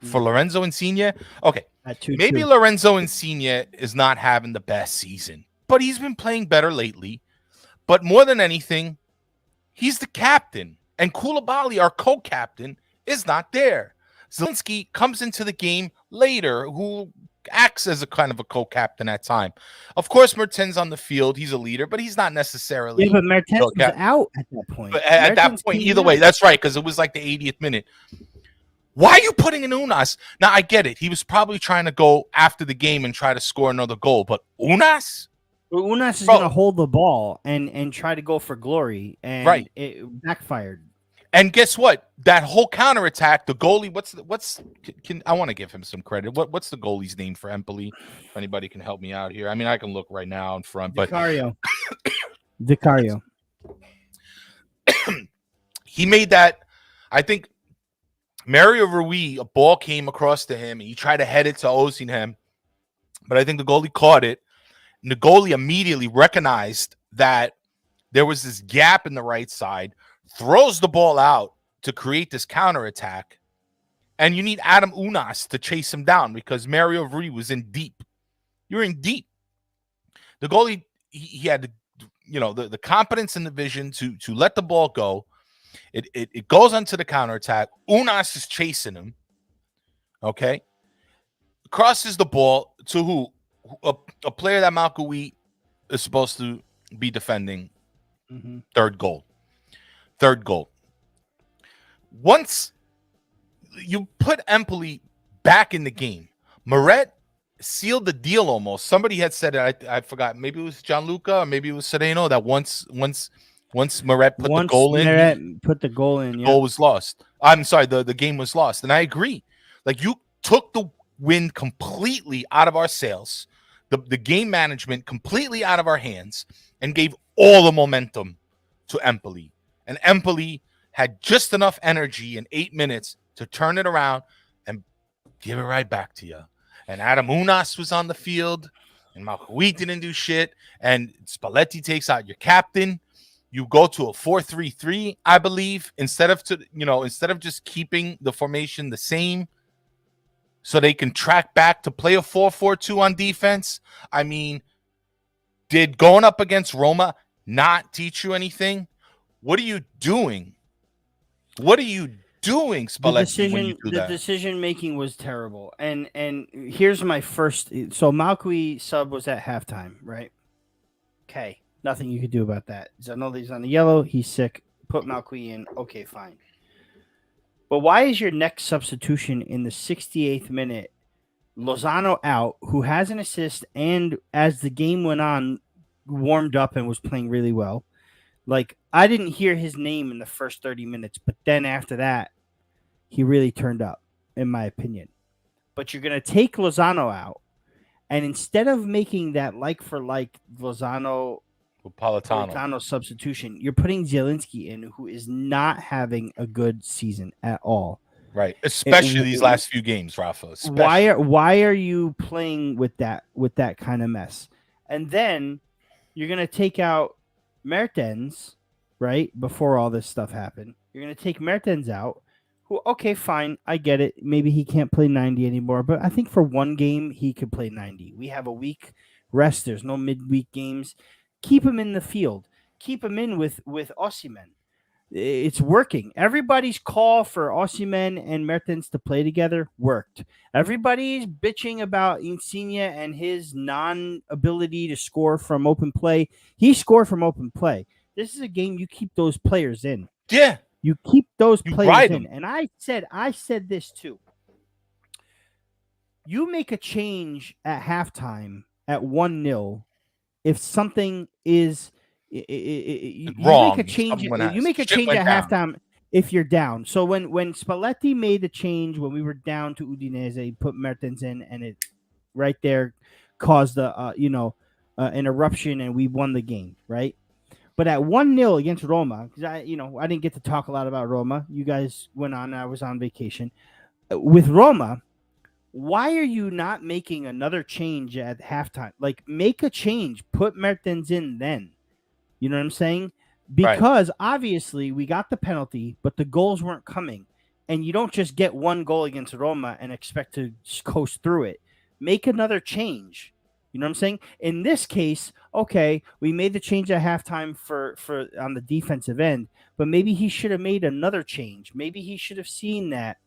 Speaker 4: for Lorenzo Insigne? Okay. Maybe Lorenzo Insigne is not having the best season, but he's been playing better lately. But more than anything, he's the captain. And Koulibaly, our co-captain, is not there. Zielinski comes into the game later, who acts as a kind of a co-captain at time. Of course, Mertens on the field. He's a leader, but he's not necessarily.
Speaker 5: Yeah, but Mertens was out at that point.
Speaker 4: But at that point, either way, that's right, because it was like the 80th minute. Why are you putting in Unas? Now, I get it. He was probably trying to go after the game and try to score another goal, but Unas?
Speaker 5: Unas is going to hold the ball and try to go for glory, and it backfired.
Speaker 4: And guess what? That whole counterattack, the goalie, I want to give him some credit. What's the goalie's name for Empoli? If anybody can help me out here. I mean, I can look right now in front, but
Speaker 5: Vicario.
Speaker 4: He made that. I think Mario Rui, a ball came across to him, and he tried to head it to Osimhen, but I think the goalie caught it. And the goalie immediately recognized that there was this gap in the right side, throws the ball out to create this counterattack, and you need Adam Unas to chase him down because Mario Rui was in deep. You're in deep. The goalie, he had the competence and the vision to let the ball go. It goes onto the counterattack. Unas is chasing him. Okay. Crosses the ball to who? A player that Malqui is supposed to be defending.
Speaker 5: Mm-hmm.
Speaker 4: Third goal. Once you put Empoli back in the game, Meret sealed the deal almost. Somebody had said it. I forgot. Maybe it was Gianluca or maybe it was Sereno that once Meret put the goal in,
Speaker 5: yeah.
Speaker 4: goal was lost. I'm sorry, the game was lost. And I agree. Like, you took the wind completely out of our sails, the game management completely out of our hands, and gave all the momentum to Empoli. And Empoli had just enough energy in 8 minutes to turn it around and give it right back to you. And Adam Unas was on the field, and Malcuit didn't do shit. And Spalletti takes out your captain. You go to a 4-3-3, I believe, instead of just keeping the formation the same, so they can track back to play a 4-4-2 on defense. I mean, did going up against Roma not teach you anything? What are you doing? What are you doing, Spalletti, when you do that?
Speaker 5: The decision making was terrible. And here's my first. So Malcuit sub was at halftime, right? Okay, nothing you could do about that. Zanoli's on the yellow. He's sick. Put Malcuit in. Okay, fine. But why is your next substitution in the 68th minute Lozano out, who has an assist, and as the game went on, warmed up and was playing really well? Like, I didn't hear his name in the first 30 minutes, but then after that, he really turned up, in my opinion. But you're going to take Lozano out, and instead of making that like-for-like Politano substitution, you're putting Zielinski in, who is not having a good season at all.
Speaker 4: Right, especially these last few games, Rafa.
Speaker 5: Why are you playing with that kind of mess? And then you're going to take out Mertens, right, before all this stuff happened. You're going to take Mertens out, who, okay, fine, I get it. Maybe he can't play 90 anymore, but I think for one game, he could play 90. We have a week rest. There's no midweek games. Keep him in the field. Keep him in with Osimhen. It's working. Everybody's call for Osimhen and Mertens to play together worked. Everybody's bitching about Insigne and his non-ability to score from open play. He scored from open play. This is a game you keep those players in.
Speaker 4: Yeah.
Speaker 5: You keep those players in.
Speaker 4: Them.
Speaker 5: And I said this too. You make a change at halftime at 1-0 if something is
Speaker 4: wrong.
Speaker 5: You make a change at halftime if you're down. So when Spalletti made the change when we were down to Udinese, he put Mertens in, and it right there caused an eruption, and we won the game, right? But at 1-0 against Roma, because I didn't get to talk a lot about Roma. You guys went on. I was on vacation. With Roma, why are you not making another change at halftime? Like, make a change. Put Mertens in then. You know what I'm saying? Because obviously we got the penalty, but the goals weren't coming. And you don't just get one goal against Roma and expect to coast through it. Make another change. You know what I'm saying? In this case, okay, we made the change at halftime for on the defensive end, but maybe he should have made another change. Maybe he should have seen that.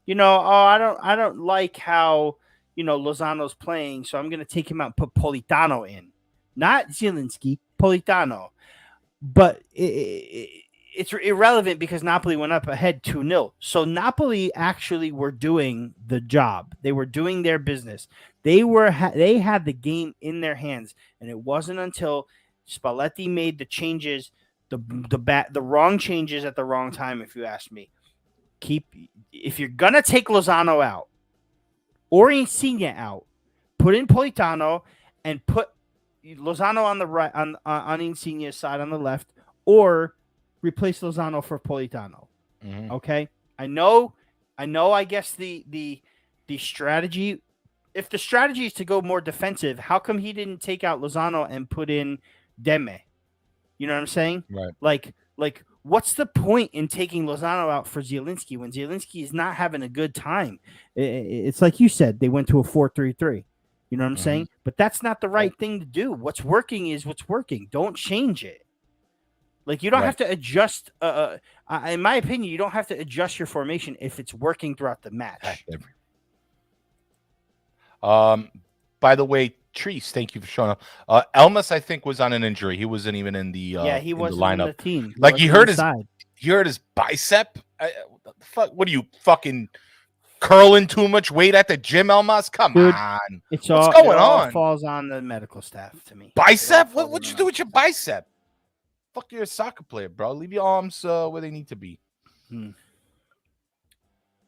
Speaker 5: I don't like how, Lozano's playing, so I'm going to take him out and put Politano in. Not Zielinski, Politano. But it's irrelevant because Napoli went up ahead 2-0. So Napoli actually were doing the job. They were doing their business. They had the game in their hands, and it wasn't until Spalletti made the changes, the wrong changes at the wrong time, if you ask me. If you're gonna take Lozano out or Insigne out, put in Politano and put Lozano on the right on Insigne's side on the left, or replace Lozano for Politano. Mm-hmm. Okay, I know. I guess the strategy, if the strategy is to go more defensive, how come he didn't take out Lozano and put in Demme? You know what I'm saying?
Speaker 4: Right.
Speaker 5: Like what's the point in taking Lozano out for Zielinski when Zielinski is not having a good time? It's like you said, they went to a 4-3-3. You know what I'm saying? But that's not the right thing to do. What's working is what's working. Don't change it. Like, you don't have to adjust. In my opinion, you don't have to adjust your formation if it's working throughout the match.
Speaker 4: By the way, Treese, thank you for showing up. Elmas, I think, was on an injury. He wasn't even in the
Speaker 5: he wasn't
Speaker 4: lineup.
Speaker 5: in the team.
Speaker 4: Like, he hurt his bicep. What the fuck? What are you, fucking curling too much weight at the gym, Elmas? Come
Speaker 5: Dude,
Speaker 4: on.
Speaker 5: What's
Speaker 4: going
Speaker 5: all
Speaker 4: on?
Speaker 5: falls on the medical staff to me.
Speaker 4: Bicep? What you do with your bicep? Fuck, you're a soccer player, bro. Leave your arms where they need to be.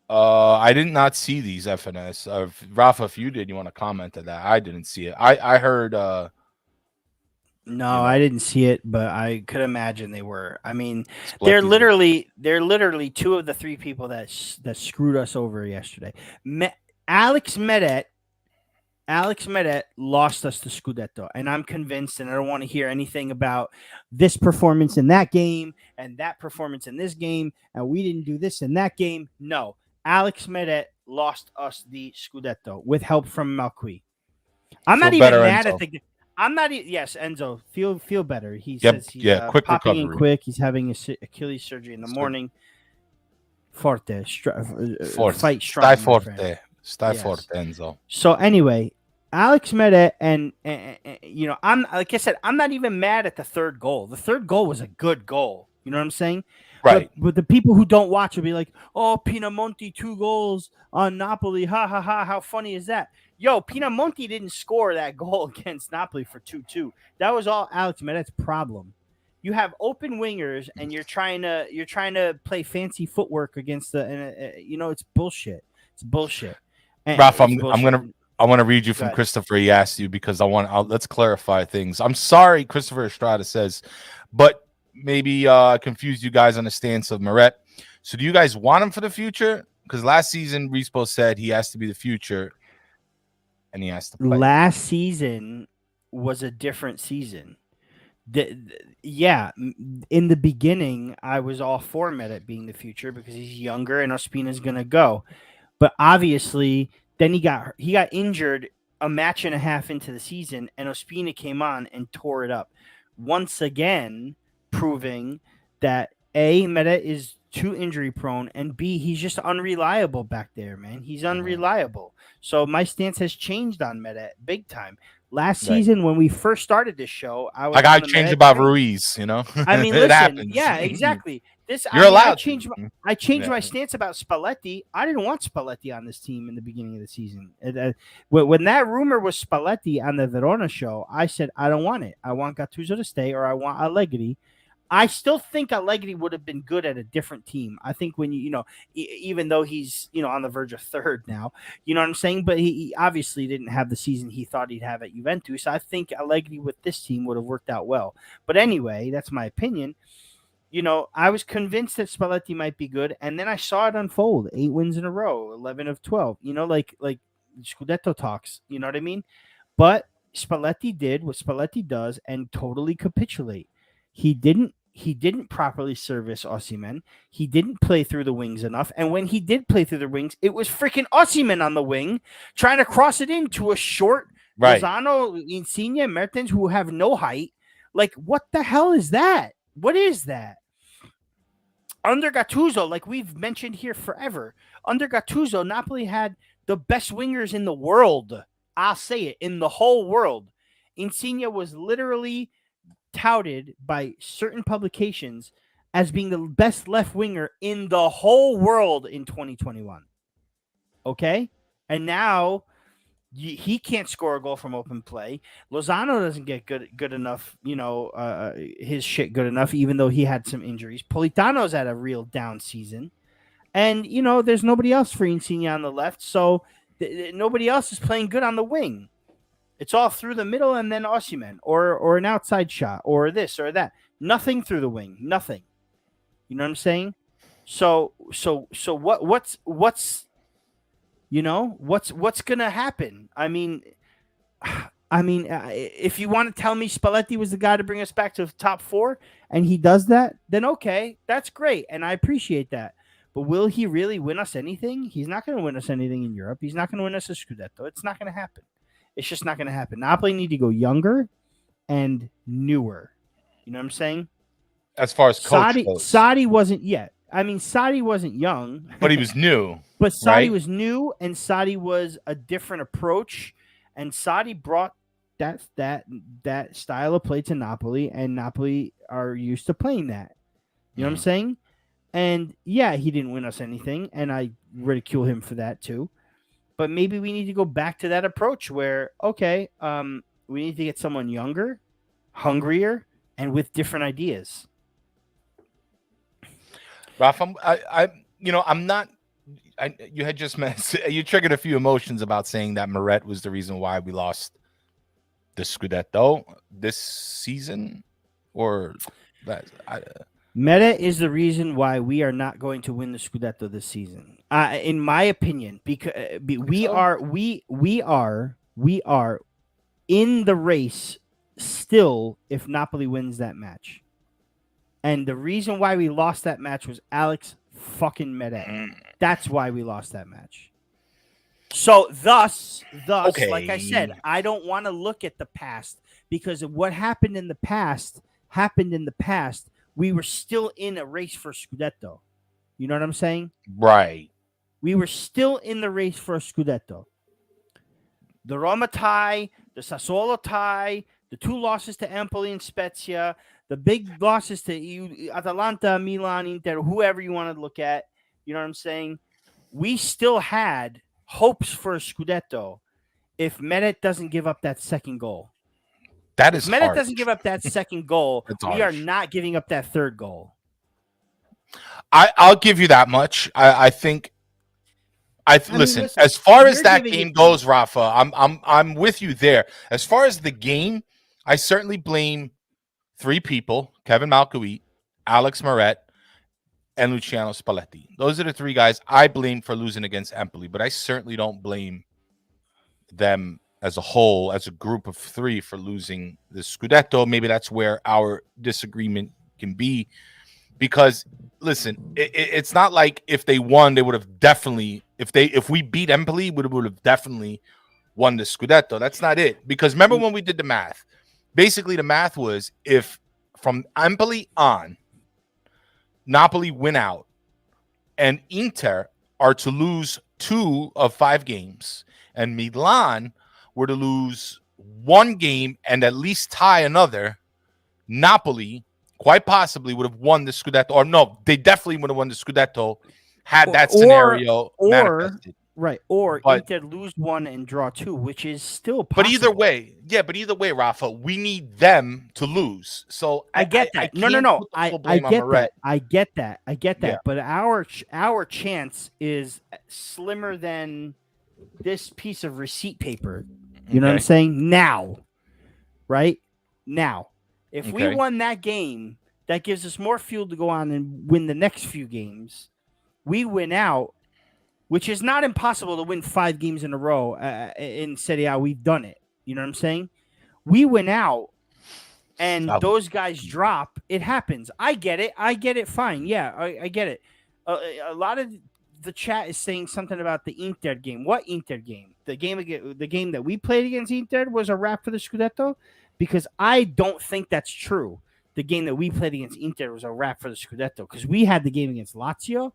Speaker 4: I did not see these FNS. Rafa, if you did, you want to comment to that? I didn't see it. I heard.
Speaker 5: No, I didn't see it, but I could imagine they were. I mean,
Speaker 4: Spalletti's
Speaker 5: they're literally two of the three people that screwed us over yesterday. Alex Medet lost us the Scudetto, and I'm convinced, and I don't want to hear anything about this performance in that game and that performance in this game, and we didn't do this in that game. No, Alex Medet lost us the Scudetto with help from Malqui. I'm not even mad at the. I'm not. Yes, Enzo, feel better. He says he's
Speaker 4: quick
Speaker 5: popping
Speaker 4: recovery.
Speaker 5: in quick. He's having Achilles surgery in the morning. Forte, fight strong.
Speaker 4: Stai forte, Enzo.
Speaker 5: So anyway, Alex Medet and I'm like I said, I'm not even mad at the third goal. The third goal was a good goal. You know what I'm saying?
Speaker 4: Right.
Speaker 5: But the people who don't watch will be like, "Oh, Pinamonti 2 goals on Napoli. Ha ha ha! How funny is that?" Yo, Pinamonti didn't score that goal against Napoli for 2-2. That was all Alex Medet's problem. You have open wingers, and you're trying to play fancy footwork against it's bullshit. It's bullshit.
Speaker 4: Ralph, I want to read you from Christopher. He asked you because let's clarify things. I'm sorry, Christopher Estrada says, but maybe confused you guys on the stance of Meret. So do you guys want him for the future? Because last season, Rispo said he has to be the future. And he has to play.
Speaker 5: Last season was a different season. In the beginning, I was all for Medet being the future because he's younger and Ospina's going to go. But obviously, then he got injured a match and a half into the season, and Ospina came on and tore it up. Once again, proving that A, Medet is too injury prone, and B, he's just unreliable back there, man. He's unreliable. So my stance has changed on Medet big time. Last season, when we first started this show, I
Speaker 4: got changed about Ruiz, you know?
Speaker 5: I mean,
Speaker 4: it
Speaker 5: listen,
Speaker 4: happens.
Speaker 5: Yeah, exactly.
Speaker 4: You're allowed.
Speaker 5: I changed my stance about Spalletti. I didn't want Spalletti on this team in the beginning of the season. When that rumor was Spalletti on the Verona show, I said, I don't want it. I want Gattuso to stay, or I want Allegri. I still think Allegri would have been good at a different team. I think when even though he's on the verge of third now, you know what I'm saying. But he obviously didn't have the season he thought he'd have at Juventus. I think Allegri with this team would have worked out well. But anyway, that's my opinion. I was convinced that Spalletti might be good, and then I saw it unfold. 8 wins in a row, 11 of 12. Like Scudetto talks. You know what I mean? But Spalletti did what Spalletti does and totally capitulate. He didn't properly service Osimhen. He didn't play through the wings enough. And when he did play through the wings, it was freaking Osimhen on the wing trying to cross it into a short Lozano, Insigne, Mertens, who have no height. Like, what the hell is that? What is that? Under Gattuso, like we've mentioned here forever, under Gattuso, Napoli had the best wingers in the world. I'll say it, in the whole world. Insigne was literally touted by certain publications as being the best left winger in the whole world in 2021. Okay? And now he can't score a goal from open play. Lozano doesn't get good enough, his shit good enough, even though he had some injuries. Politano's had a real down season. And, there's nobody else for Insigne on the left, so nobody else is playing good on the wing. It's all through the middle and then Osimhen or an outside shot or this or that. Nothing through the wing. Nothing. You know what I'm saying? So what's gonna happen? I mean, if you want to tell me Spalletti was the guy to bring us back to the top 4 and he does that, then okay, that's great and I appreciate that. But will he really win us anything? He's not going to win us anything in Europe. He's not going to win us a Scudetto. It's not going to happen. It's just not going to happen. Napoli need to go younger and newer. You know what I'm saying?
Speaker 4: As far as coach goes.
Speaker 5: Sadi wasn't yet. I mean, Sadi wasn't young.
Speaker 4: But he was new.
Speaker 5: But Sadi was new, and Sadi was a different approach. And Sadi brought that style of play to Napoli, and Napoli are used to playing that. You know what I'm saying? And yeah, he didn't win us anything, and I ridicule him for that too. But maybe we need to go back to that approach where, okay, we need to get someone younger, hungrier, and with different ideas.
Speaker 4: Ralph, I'm not. You had just you triggered a few emotions about saying that Meret was the reason why we lost the Scudetto this season, or that.
Speaker 5: Meta is the reason why we are not going to win the Scudetto this season, in my opinion, because we are in the race still if Napoli wins that match. And the reason why we lost that match was Alex fucking Meret. That's why we lost that match. So thus,
Speaker 4: Okay.
Speaker 5: like I said, I don't want to look at the past, because what happened in the past happened in the past. We were still in a race for Scudetto. You know what I'm saying?
Speaker 4: Right.
Speaker 5: We were still in the race for a Scudetto. The Roma tie, the Sassuolo tie, the 2 losses to Empoli and Spezia, the big losses to Atalanta, Milan, Inter, whoever you want to look at. You know what I'm saying? We still had hopes for a Scudetto if Meret doesn't give up that second goal.
Speaker 4: That is
Speaker 5: If Meret
Speaker 4: harsh.
Speaker 5: doesn't give up that second goal, we are
Speaker 4: harsh.
Speaker 5: not giving up that third goal.
Speaker 4: I'll give you that much. I think. Listen, as far as that game goes, Rafa, I'm with you there. As far as the game, I certainly blame 3 people: Kevin Malcuit, Alex Meret, and Luciano Spalletti. Those are the 3 guys I blame for losing against Empoli, but I certainly don't blame them as a whole, as a group of 3, for losing the Scudetto. Maybe that's where our disagreement can be, because listen, it's not like if they won, they would have definitely, if we beat Empoli, we would have definitely won the Scudetto. That's not it. Because remember when we did the math, basically the math was, if from Empoli on, Napoli win out and Inter are to lose 2 of 5 games, and Milan were to lose 1 game and at least tie another, Napoli quite possibly would have won the Scudetto. Or no, they definitely would have won the Scudetto had that scenario manifested.
Speaker 5: Right. Or Inter lose 1 and draw 2, which is still possible.
Speaker 4: But either way, Rafa, we need them to lose. So
Speaker 5: I get that. No. I get that. I get that.
Speaker 4: Yeah.
Speaker 5: But our chance is slimmer than this piece of receipt paper. You know what I'm saying? Now. Right? Now. If we won that game, that gives us more fuel to go on and win the next few games. We win out, which is not impossible to win 5 games in a row in Serie A. We've done it. You know what I'm saying? We win out, and those guys drop. It happens. I get it. Fine. Yeah, I get it. A lot of the chat is saying something about the Inter game. What Inter game? The game that we played against Inter was a wrap for the Scudetto? Because I don't think that's true. The game that we played against Inter was a wrap for the Scudetto, because we had the game against Lazio.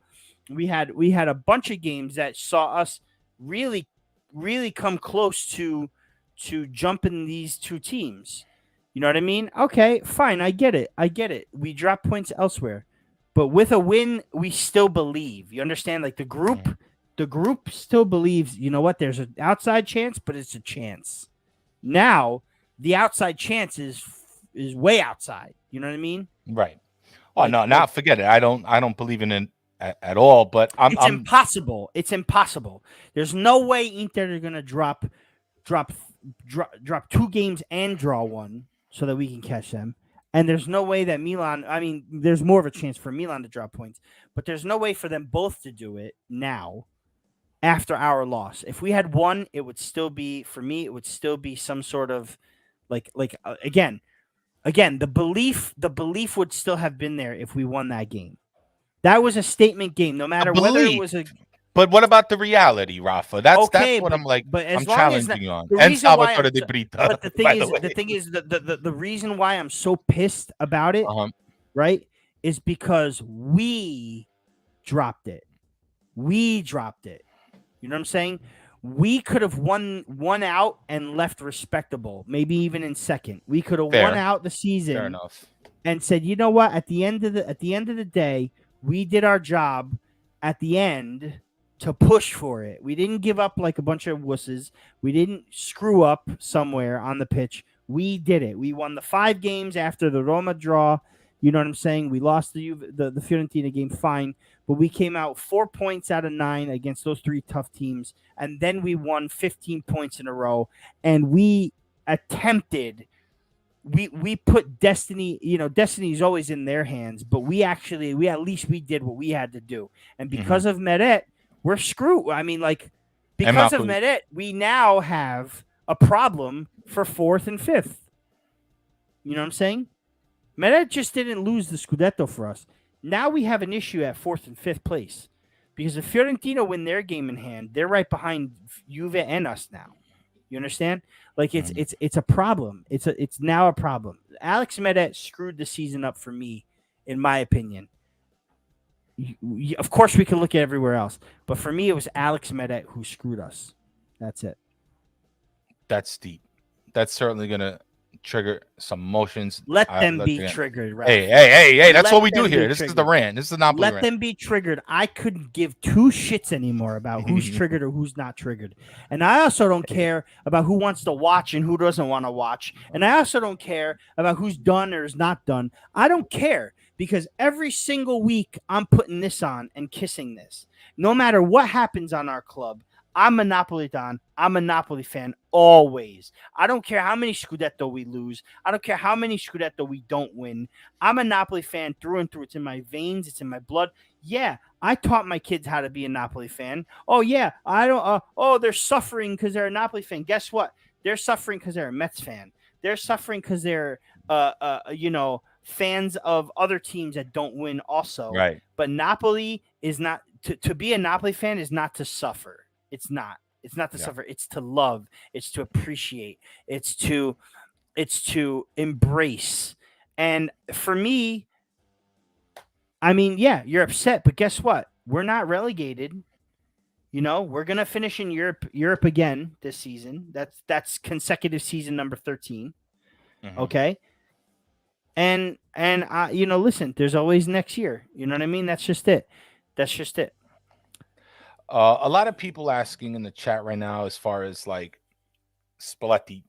Speaker 5: We had a bunch of games that saw us really, really come close to jumping these 2 teams. You know what I mean? Okay, fine. I get it. We drop points elsewhere. But with a win, we still believe. You understand? Like the group still believes, you know what, there's an outside chance, but it's a chance. Now, the outside chance is way outside. You know what I mean?
Speaker 4: Right. Oh, no, now forget it. I don't believe in it at all, but
Speaker 5: it's impossible. It's impossible. There's no way Inter are going to drop 2 games and draw 1 so that we can catch them. And there's no way that Milan, I mean, there's more of a chance for Milan to drop points, but there's no way for them both to do it now after our loss. If we had won, it would still be, for me, it would still be some sort of again, the belief would still have been there if we won that game. That was a statement game, no matter whether it was a.
Speaker 4: But what about the reality, Rafa? That's what I'm like.
Speaker 5: But
Speaker 4: I'm challenging you on. And Salvatore De Brita.
Speaker 5: But the thing is, the reason why I'm so pissed about it, right, is because we dropped it. We dropped it. You know what I'm saying? We could have won out and left respectable, maybe even in second. We could have won out the season.
Speaker 4: Fair enough.
Speaker 5: And said, you know what? At the end of the day, we did our job at the end to push for it. We didn't give up like a bunch of wusses. We didn't screw up somewhere on the pitch. We did it. We won the 5 games after the Roma draw. You know what I'm saying? We lost the Fiorentina game, fine, but we came out 4 points out of 9 against those 3 tough teams, and then we won 15 points in a row, and we attempted. We put destiny. Destiny is always in their hands, but we at least did what we had to do, and because of Meret, we're screwed. I mean, like, because of Meret, we now have a problem for 4th and 5th. You know what I'm saying? Meret just didn't lose the Scudetto for us. Now we have an issue at 4th and 5th place because if Fiorentina win their game in hand, they're right behind Juve and us now. You understand? Like it's a problem. It's now a problem. Alex Meret screwed the season up for me, in my opinion. Of course, we can look at everywhere else, but for me, it was Alex Meret who screwed us. That's it.
Speaker 4: That's deep. That's certainly gonna trigger some emotions.
Speaker 5: Let them be triggered, right?
Speaker 4: Hey! That's what we do here. This is the rant. This is the Napoli rant.
Speaker 5: Let them be triggered. I couldn't give 2 shits anymore about who's triggered or who's not triggered, and I also don't care about who wants to watch and who doesn't want to watch, and I also don't care about who's done or is not done. I don't care. Because every single week I'm putting this on and kissing this. No matter what happens on our club, I'm a Napolitan. I'm a Napoli fan always. I don't care how many Scudetto we lose. I don't care how many Scudetto we don't win. I'm a Napoli fan through and through. It's in my veins. It's in my blood. Yeah, I taught my kids how to be a Napoli fan. Oh, yeah, I don't. They're suffering because they're a Napoli fan. Guess what? They're suffering because they're a Mets fan. They're suffering because they're, fans of other teams that don't win also.
Speaker 4: Right.
Speaker 5: But Napoli is not to be a Napoli fan is not to suffer. It's not. It's not to suffer. It's to love. It's to appreciate. It's to embrace. And for me, I mean, yeah, you're upset, but guess what? We're not relegated. We're gonna finish in Europe again this season. That's consecutive season number 13. Mm-hmm. Okay. And listen, there's always next year. You know what I mean? That's just it.
Speaker 4: A lot of people asking in the chat right now, as far as like Spalletti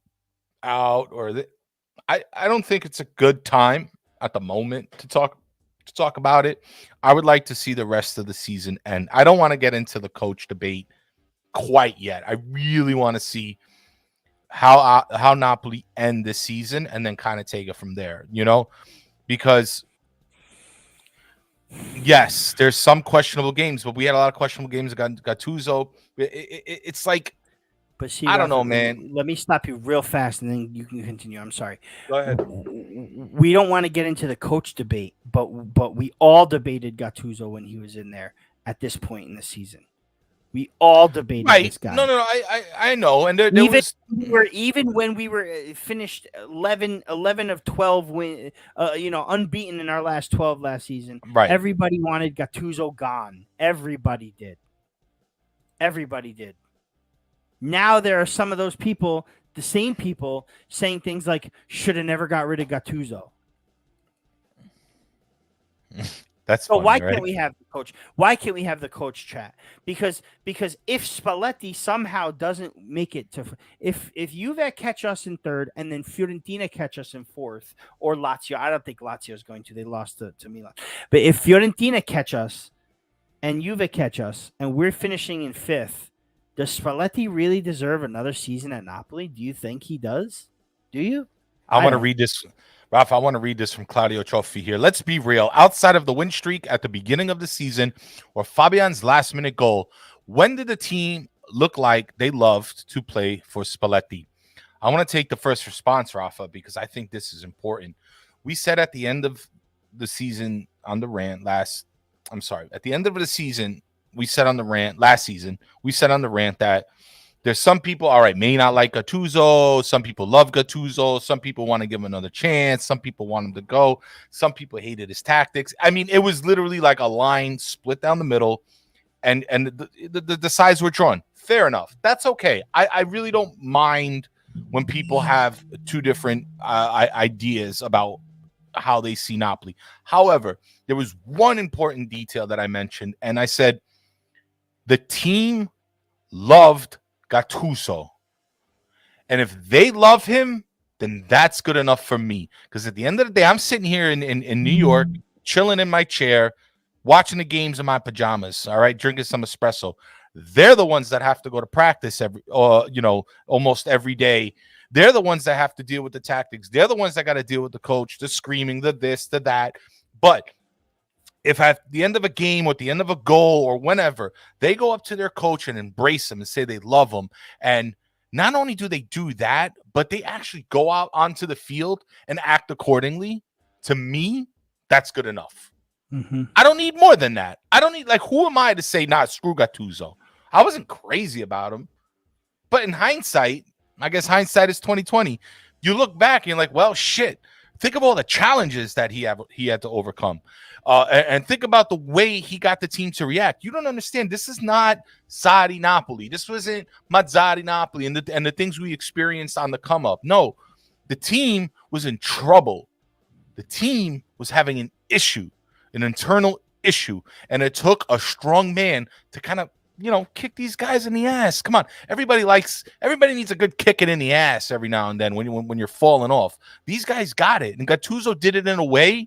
Speaker 4: out I don't think it's a good time at the moment to talk about it. I would like to see the rest of the season end. I don't want to get into the coach debate quite yet. I really want to see how Napoli end this season and then kind of take it from there, because yes, there's some questionable games, but we had a lot of questionable games against Gattuso. It's like,
Speaker 5: but see,
Speaker 4: I don't know, man.
Speaker 5: Let me stop you real fast and then you can continue. I'm sorry.
Speaker 4: Go ahead.
Speaker 5: We don't want to get into the coach debate, but we all debated Gattuso when he was in there at this point in the season. We all debated this guy.
Speaker 4: No, I know. And
Speaker 5: even when we were finished 11 of 12 win, unbeaten in our last 12 last season.
Speaker 4: Right.
Speaker 5: Everybody wanted Gattuso gone. Everybody did. Now there are some of those people, the same people, saying things like, should have never got rid of Gattuso.
Speaker 4: That's
Speaker 5: so
Speaker 4: funny,
Speaker 5: why
Speaker 4: right?
Speaker 5: can't we have the coach? Why can't we have the coach chat? Because if Spalletti somehow doesn't make it to, if Juve catch us in 3rd and then Fiorentina catch us in 4th, or Lazio, I don't think Lazio is going to. They lost to Milan. But if Fiorentina catch us and Juve catch us and we're finishing in 5th, does Spalletti really deserve another season at Napoli? Do you think he does? Do you?
Speaker 4: I want to read this. Ralph, I want to read this from Claudio Trophy here. Let's be real. Outside of the win streak at the beginning of the season or Fabian's last-minute goal, when did the team look like they loved to play for Spalletti? I want to take the first response, Rafa, because I think this is important. We said at the end of the season on the rant at the end of the season, we said on the rant last season, we said on the rant that there's some people, all right, may not like Gattuso. Some people love Gattuso. Some people want to give him another chance. Some people want him to go. Some people hated his tactics. I mean, it was literally like a line split down the middle, and the sides were drawn. Fair enough. That's okay. I really don't mind when people have two different ideas about how they see Napoli. However, there was one important detail that I mentioned, and I said the team loved Gattuso. And if they love him, then that's good enough for me. Because at the end of the day, I'm sitting here in New York, chilling in my chair, watching the games in my pajamas, all right, drinking some espresso. They're the ones that have to go to practice almost every day. They're the ones that have to deal with the tactics. They're the ones that got to deal with the coach, the screaming, the this, the that. But if at the end of a game or at the end of a goal or whenever, they go up to their coach and embrace him and say they love him, and not only do they do that, but they actually go out onto the field and act accordingly, to me, that's good enough.
Speaker 5: Mm-hmm.
Speaker 4: I don't need more than that. I don't need, who am I to say, screw Gattuso? I wasn't crazy about him. But in hindsight, I guess hindsight is 2020. You look back and you're like, well, shit. Think of all the challenges that he had to overcome. And think about the way he got the team to react. You don't understand. This is not Sarri Napoli. This wasn't Mazzarri Napoli and the things we experienced on the come up. No, the team was in trouble. The team was having an issue, an internal issue. And it took a strong man to kind of, kick these guys in the ass. Come on. Everybody needs a good kicking in the ass every now and then when you're falling off. These guys got it. And Gattuso did it in a way,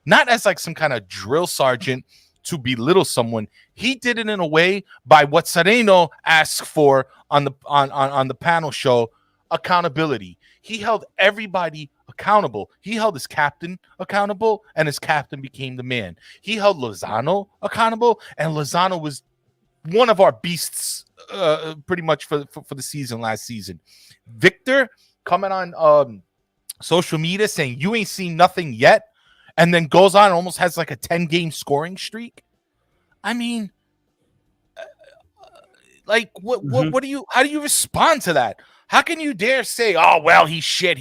Speaker 4: not as some kind of drill sergeant to belittle someone. He did it in a way by what Sereno asked for on the panel show, accountability. He held everybody accountable. He held his captain accountable, and his captain became the man. He held Lozano accountable, and Lozano was one of our beasts pretty much for the season last season. Victor coming on social media saying you ain't seen nothing yet, and then goes on and almost has a 10-game scoring streak. I mean, what do you? How do you respond to that? How can you dare say, "Oh well, he's shit,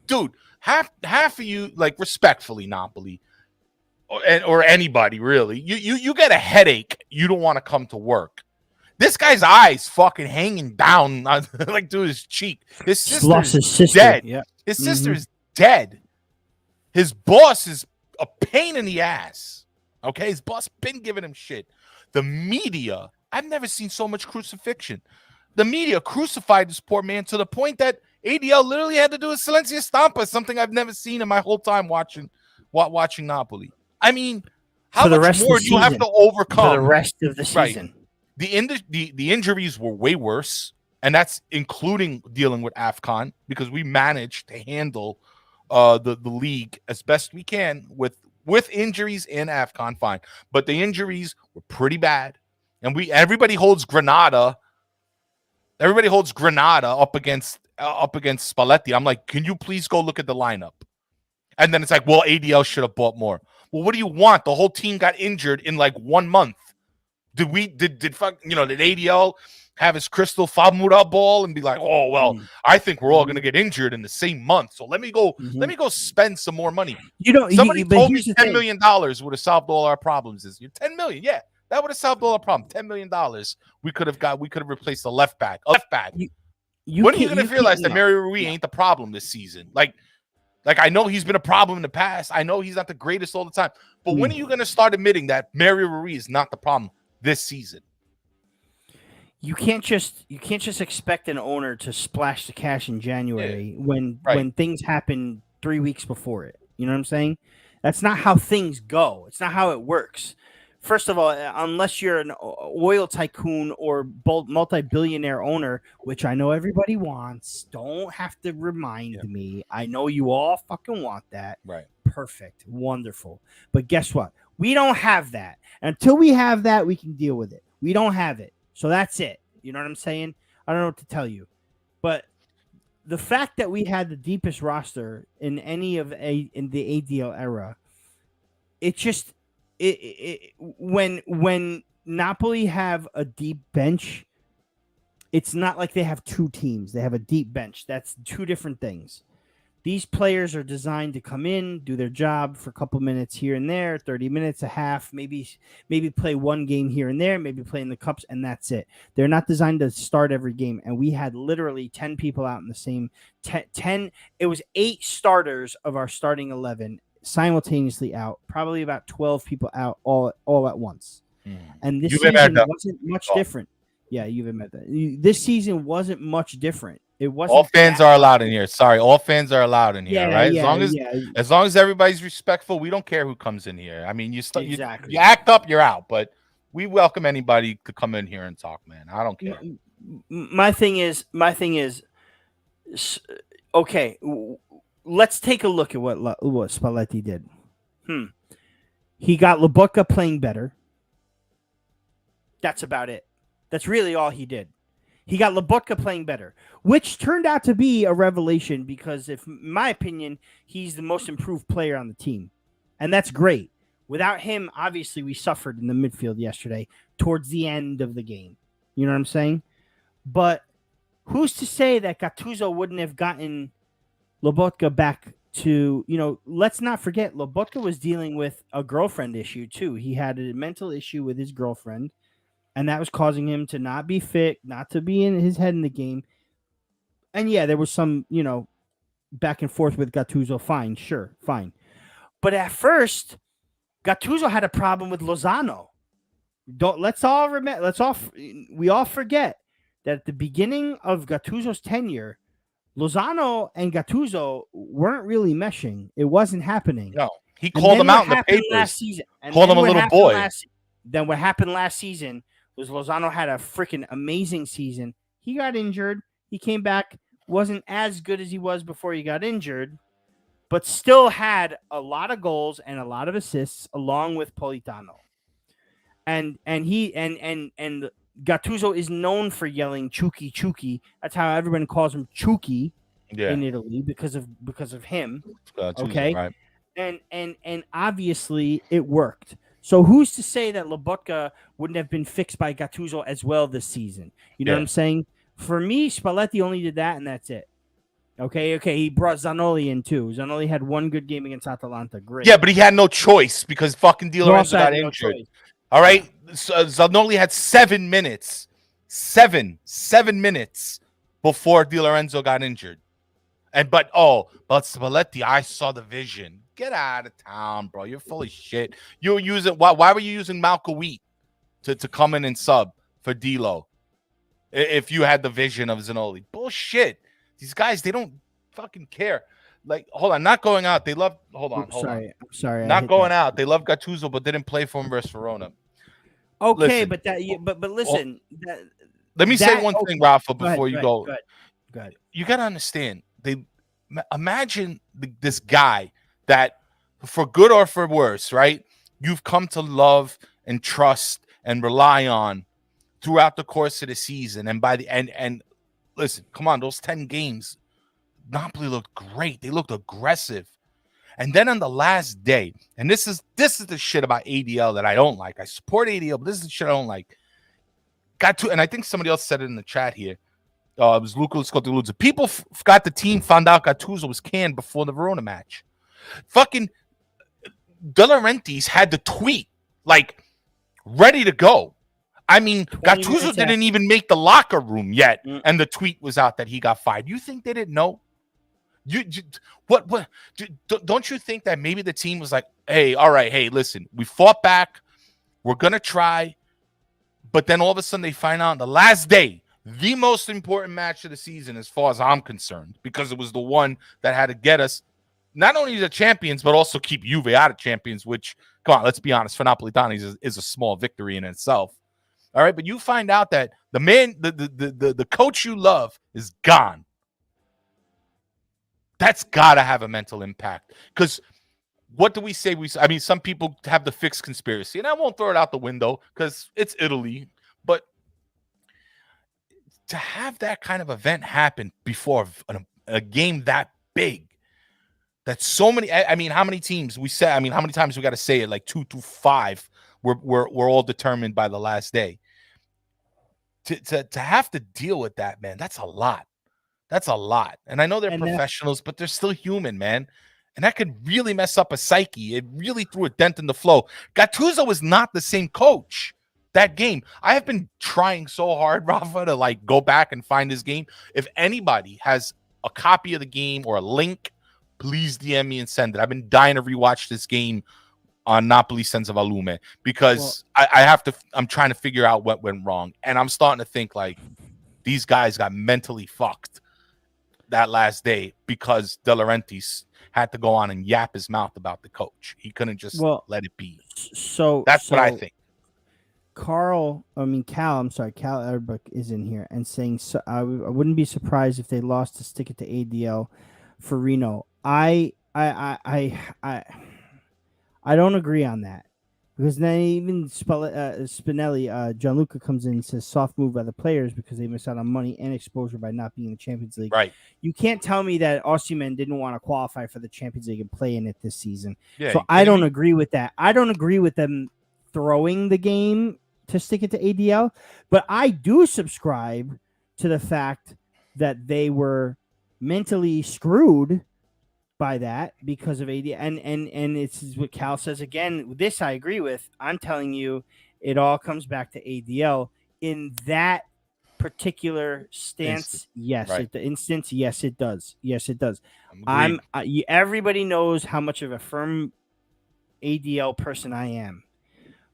Speaker 4: dude"? Half of you, respectfully, Napoli, or anybody really, you get a headache. You don't want to come to work. This guy's eyes fucking hanging down to his cheek. His sister's dead.
Speaker 5: Yeah.
Speaker 4: His sister is dead. His boss is a pain in the ass. Okay, his boss been giving him shit. The media, I've never seen so much crucifixion. The media crucified this poor man to the point that ADL literally had to do a silencia stampa, something I've never seen in my whole time watching Napoli. I mean, how much more do you have to overcome
Speaker 5: for the rest of the season?
Speaker 4: Right. The injuries were way worse, and that's including dealing with AFCON, because we managed to handle the league as best we can with injuries in AFCON, fine. But the injuries were pretty bad, and everybody holds Granada up against Spalletti. I'm like, can you please go look at the lineup? And then it's like, well, ADL should have bought more. Well, what do you want? The whole team got injured in 1 month. Did ADL have his crystal Famura ball and be like, oh well, I think we're all gonna get injured in the same month, so let me go spend some more money. Somebody told me $10 million would have solved all our problems this year. 10 million, yeah, that would have solved all our problems. $10 million we could have replaced the left back. When are you gonna realize that Mario Rui ain't the problem this season? I know he's been a problem in the past. I know he's not the greatest all the time. But when are you going to start admitting that Mario Rui is not the problem this season?
Speaker 5: You can't just expect an owner to splash the cash in January when things happen 3 weeks before it. You know what I'm saying? That's not how things go. It's not how it works. First of all, unless you're an oil tycoon or multi-billionaire owner, which I know everybody wants, don't have to remind me. I know you all fucking want that.
Speaker 4: Right.
Speaker 5: Perfect. Wonderful. But guess what? We don't have that. Until we have that, we can deal with it. We don't have it. So that's it. You know what I'm saying? I don't know what to tell you. But the fact that we had the deepest roster in any of in the ADL era, it just... when Napoli have a deep bench, it's not like they have two teams. They have a deep bench. That's two different things. These players are designed to come in, do their job for a couple minutes here and there, 30 minutes, a half, maybe play one game here and there, maybe play in the cups, and that's it. They're not designed to start every game. And we had literally 10 people out in the same 10. It was 8 starters of our starting 11 simultaneously out, probably about 12 people out all at once. And this season wasn't much different. Yeah, you've admitted that. This season wasn't much different. It wasn't.
Speaker 4: All fans are allowed in here. Sorry, all fans are allowed in here, right? As long as everybody's respectful, we don't care who comes in here. I mean, you act up, you're out. But we welcome anybody to come in here and talk, man. I don't care.
Speaker 5: My thing is, okay. Let's take a look at what Spalletti did. He got Lobotka playing better. That's about it. That's really all he did. He got Lobotka playing better, which turned out to be a revelation because, in my opinion, he's the most improved player on the team. And that's great. Without him, obviously, we suffered in the midfield yesterday towards the end of the game. You know what I'm saying? But who's to say that Gattuso wouldn't have gotten Lobotka back to, let's not forget, Lobotka was dealing with a girlfriend issue, too. He had a mental issue with his girlfriend. And that was causing him to not be fit, not to be in his head in the game. And yeah, there was some, back and forth with Gattuso. Fine, sure, fine. But at first, Gattuso had a problem with Lozano. We all forget that at the beginning of Gattuso's tenure, Lozano and Gattuso weren't really meshing. It wasn't happening.
Speaker 4: No, he called him out in the papers. Called him a little boy.
Speaker 5: Then what happened last season was Lozano had a freaking amazing season. He got injured. He came back, wasn't as good as he was before he got injured, but still had a lot of goals and a lot of assists along with Politano. And Gattuso is known for yelling Chucky Chucky. That's how everyone calls him Chucky in Italy because of him. Okay.
Speaker 4: Right.
Speaker 5: And obviously it worked. So who's to say that Lobotka wouldn't have been fixed by Gattuso as well this season? You know what I'm saying? For me, Spalletti only did that, and that's it. Okay. He brought Zanoli in too. Zanoli had one good game against Atalanta. Great.
Speaker 4: Yeah, but he had no choice because fucking Di Lorenzo got injured. All right, Zanoli had 7 minutes, seven minutes before Di Lorenzo got injured, but Spalletti, I saw the vision. Get out of town, bro. You're full of shit. You were using why were you using Malcolm to come in and sub for D'Lo if you had the vision of Zanoli? Bullshit. These guys, they don't fucking care. Like, hold on, not going out. They love. Hold on.
Speaker 5: I'm sorry.
Speaker 4: Not going out. They love Gattuso, but didn't play for him versus Verona.
Speaker 5: Okay,
Speaker 4: listen,
Speaker 5: but listen.
Speaker 4: Let me say one thing, Rafa, before you go.
Speaker 5: Go ahead.
Speaker 4: You got to understand. Imagine this guy that, for good or for worse, right, you've come to love and trust and rely on throughout the course of the season. And by the end, and listen, come on, those 10 games, Napoli looked great. They looked aggressive. And then on the last day, and this is the shit about ADL that I don't like. I support ADL, but this is the shit I don't like. And I think somebody else said it in the chat here. It was Luca Scottoluzzi. People forgot the team found out Gattuso was canned before the Verona match. Fucking De Laurentiis had the tweet like ready to go. I mean, Gattuso didn't even make the locker room yet, and the tweet was out that he got fired. You think they didn't know? Don't you think that maybe the team was like, hey, all right, hey, listen, we fought back, we're gonna try, but then all of a sudden they find out on the last day, the most important match of the season, as far as I'm concerned, because it was the one that had to get us not only the champions, but also keep Juve out of champions, which, come on, let's be honest, for Napolitani is a small victory in itself. All right, but you find out that the man, the coach you love is gone. That's got to have a mental impact. Because what do we say? I mean, some people have the fixed conspiracy, and I won't throw it out the window because it's Italy. But to have that kind of event happen before a game that big, that's so many. I mean, how many teams we say? I mean, how many times we got to say it? Like 2 to 5. We're all determined by the last day. To have to deal with that, man, that's a lot. That's a lot. And I know they're
Speaker 5: And that's-
Speaker 4: professionals, but they're still human, man. And that could really mess up a psyche. It really threw a dent in the flow. Gattuso was not the same coach that game. I have been trying so hard, Rafa, to like go back and find this game. If anybody has a copy of the game or a link, please DM me and send it. I've been dying to rewatch this game on Napoli Senza Volume because I'm trying to figure out what went wrong. And I'm starting to think like these guys got mentally fucked that last day because De Laurentiis had to go on and yap his mouth about the coach. He couldn't just let it be.
Speaker 5: So
Speaker 4: that's what I think.
Speaker 5: Cal Erbuck is in here and saying, so, I wouldn't be surprised if they lost to stick it to ADL for Reno. I don't agree on that. Because then even Spinelli, Gianluca comes in and says soft move by the players because they miss out on money and exposure by not being in the Champions League.
Speaker 4: Right.
Speaker 5: You can't tell me that Osimhen didn't want to qualify for the Champions League and play in it this season.
Speaker 4: Yeah,
Speaker 5: so I don't agree with that. I don't agree with them throwing the game to stick it to ADL, but I do subscribe to the fact that they were mentally screwed by that because of AD and it's what Cal says again. This I agree with. I'm telling you, it all comes back to ADL in that particular stance. Yes,
Speaker 4: right.
Speaker 5: Yes, it does. Yes, it does. Everybody knows how much of a firm ADL person I am,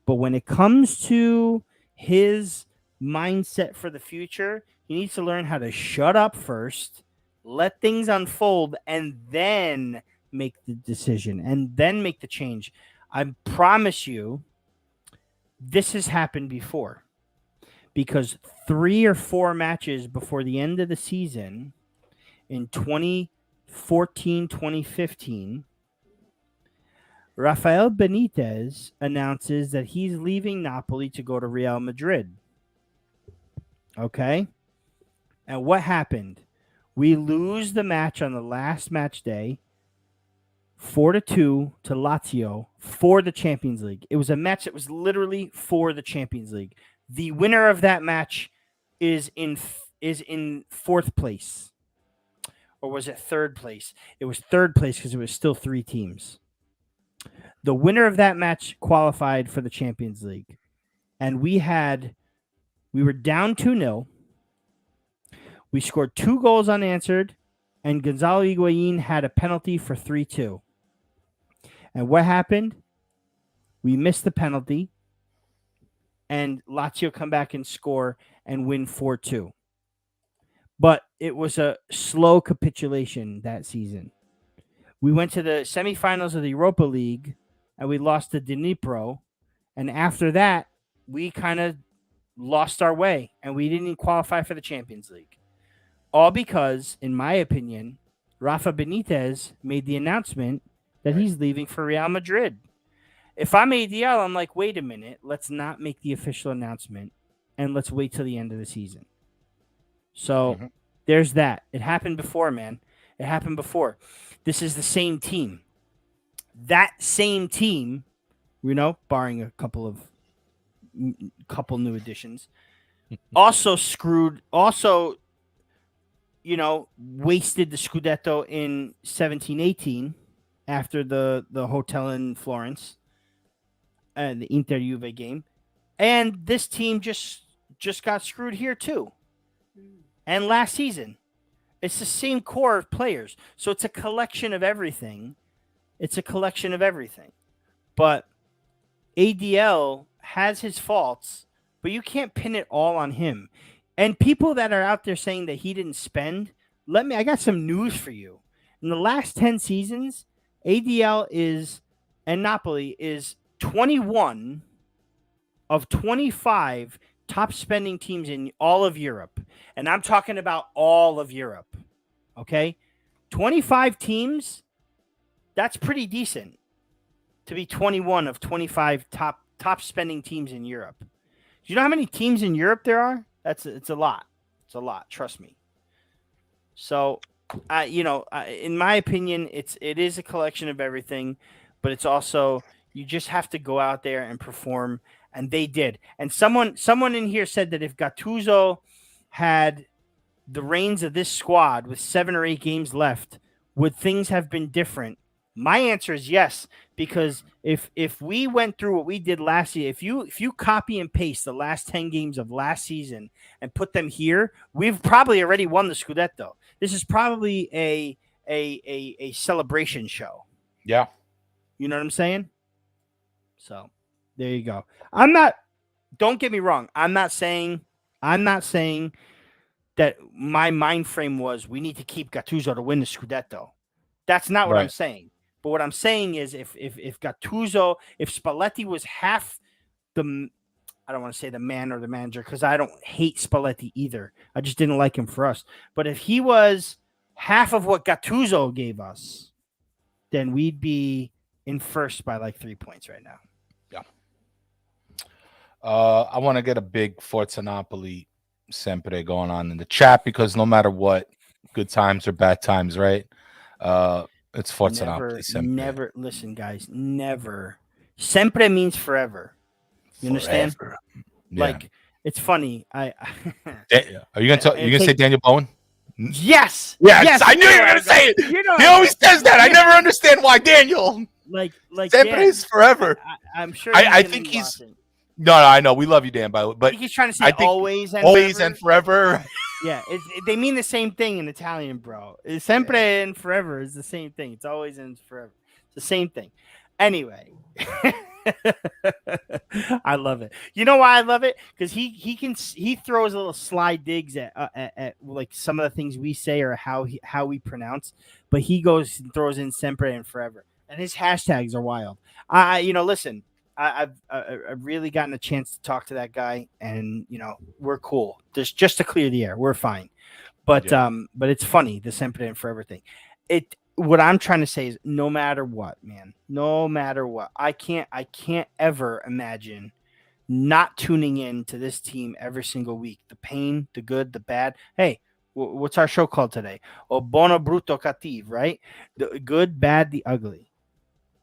Speaker 5: but when it comes to his mindset for the future, he needs to learn how to shut up first. Let things unfold and then make the decision and then make the change. I promise you, this has happened before because 3 or 4 matches before the end of the season in 2014, 2015, Rafael Benitez announces that he's leaving Napoli to go to Real Madrid. Okay? And what happened? We lose the match on the last match day, 4-2 to Lazio for the Champions League. It was a match that was literally for the Champions League. The winner of that match is in 4th place. Or was it 3rd place? It was 3rd place because it was still 3 teams. The winner of that match qualified for the Champions League. And we were down 2-0. We scored 2 goals unanswered, and Gonzalo Higuain had a penalty for 3-2. And what happened? We missed the penalty, and Lazio come back and score and win 4-2. But it was a slow capitulation that season. We went to the semifinals of the Europa League, and we lost to Dnipro. And after that, we kind of lost our way, and we didn't qualify for the Champions League. All because, in my opinion, Rafa Benitez made the announcement that he's leaving for Real Madrid. If I'm ADL, I'm like, wait a minute. Let's not make the official announcement, and let's wait till the end of the season. So there's that. It happened before, man. It happened before. This is the same team. That same team, barring a couple new additions, also wasted the Scudetto in 17-18 after the hotel in Florence and the Inter Juve game. And this team just got screwed here too. And last season. It's the same core of players. So it's a collection of everything. But ADL has his faults, but you can't pin it all on him. And people that are out there saying that he didn't spend, I got some news for you. In the last 10 seasons, ADL and Napoli is 21 of 25 top spending teams in all of Europe. And I'm talking about all of Europe. Okay? 25 teams, that's pretty decent to be 21 of 25 top spending teams in Europe. Do you know how many teams in Europe there are? It's a lot. It's a lot. Trust me. So, in my opinion, it is a collection of everything, but it's also you just have to go out there and perform, and they did. And someone in here said that if Gattuso had the reins of this squad with 7 or 8 games left, would things have been different? My answer is yes, because if we went through what we did last year, if you copy and paste the last 10 games of last season and put them here, we've probably already won the Scudetto. This is probably a celebration show.
Speaker 4: Yeah.
Speaker 5: You know what I'm saying? So there you go. Don't get me wrong. I'm not saying that my mind frame was we need to keep Gattuso to win the Scudetto. That's not what I'm saying. But what I'm saying is if Gattuso, if Spalletti was half the, I don't want to say the man or the manager because I don't hate Spalletti either. I just didn't like him for us. But if he was half of what Gattuso gave us, then we'd be in first by like 3 points right now.
Speaker 4: Yeah. I want to get a big Forza Napoli sempre going on in the chat because no matter what, good times or bad times, right? It's Forza Napoli sempre.
Speaker 5: Never, listen, guys, never. Sempre means forever. You understand?
Speaker 4: Yeah.
Speaker 5: Like, it's funny. Are
Speaker 4: you gonna say Daniel Bowen?
Speaker 5: Yes.
Speaker 4: Yes. I knew you were gonna say it. He always says that. I never understand why Daniel.
Speaker 5: Like
Speaker 4: sempre is forever.
Speaker 5: I'm sure.
Speaker 4: I think he's. No, I know. We love you, Dan, but
Speaker 5: I think he's trying to say always
Speaker 4: and forever.
Speaker 5: Yeah, they mean the same thing in Italian, bro. Sempre and forever is the same thing. It's always and forever. It's the same thing. Anyway, I love it. You know why I love it? Because he throws little sly digs at like some of the things we say or how we pronounce, but he goes and throws in sempre and forever, and his hashtags are wild. Listen. I've really gotten a chance to talk to that guy, and we're cool. Just to clear the air, we're fine. But it's funny, the sempre and forever thing. What I'm trying to say is, no matter what, man, no matter what, I can't ever imagine not tuning in to this team every single week. The pain, the good, the bad. Hey, what's our show called today? Oh, buono, brutto, cattiv, right? The good, bad, the ugly.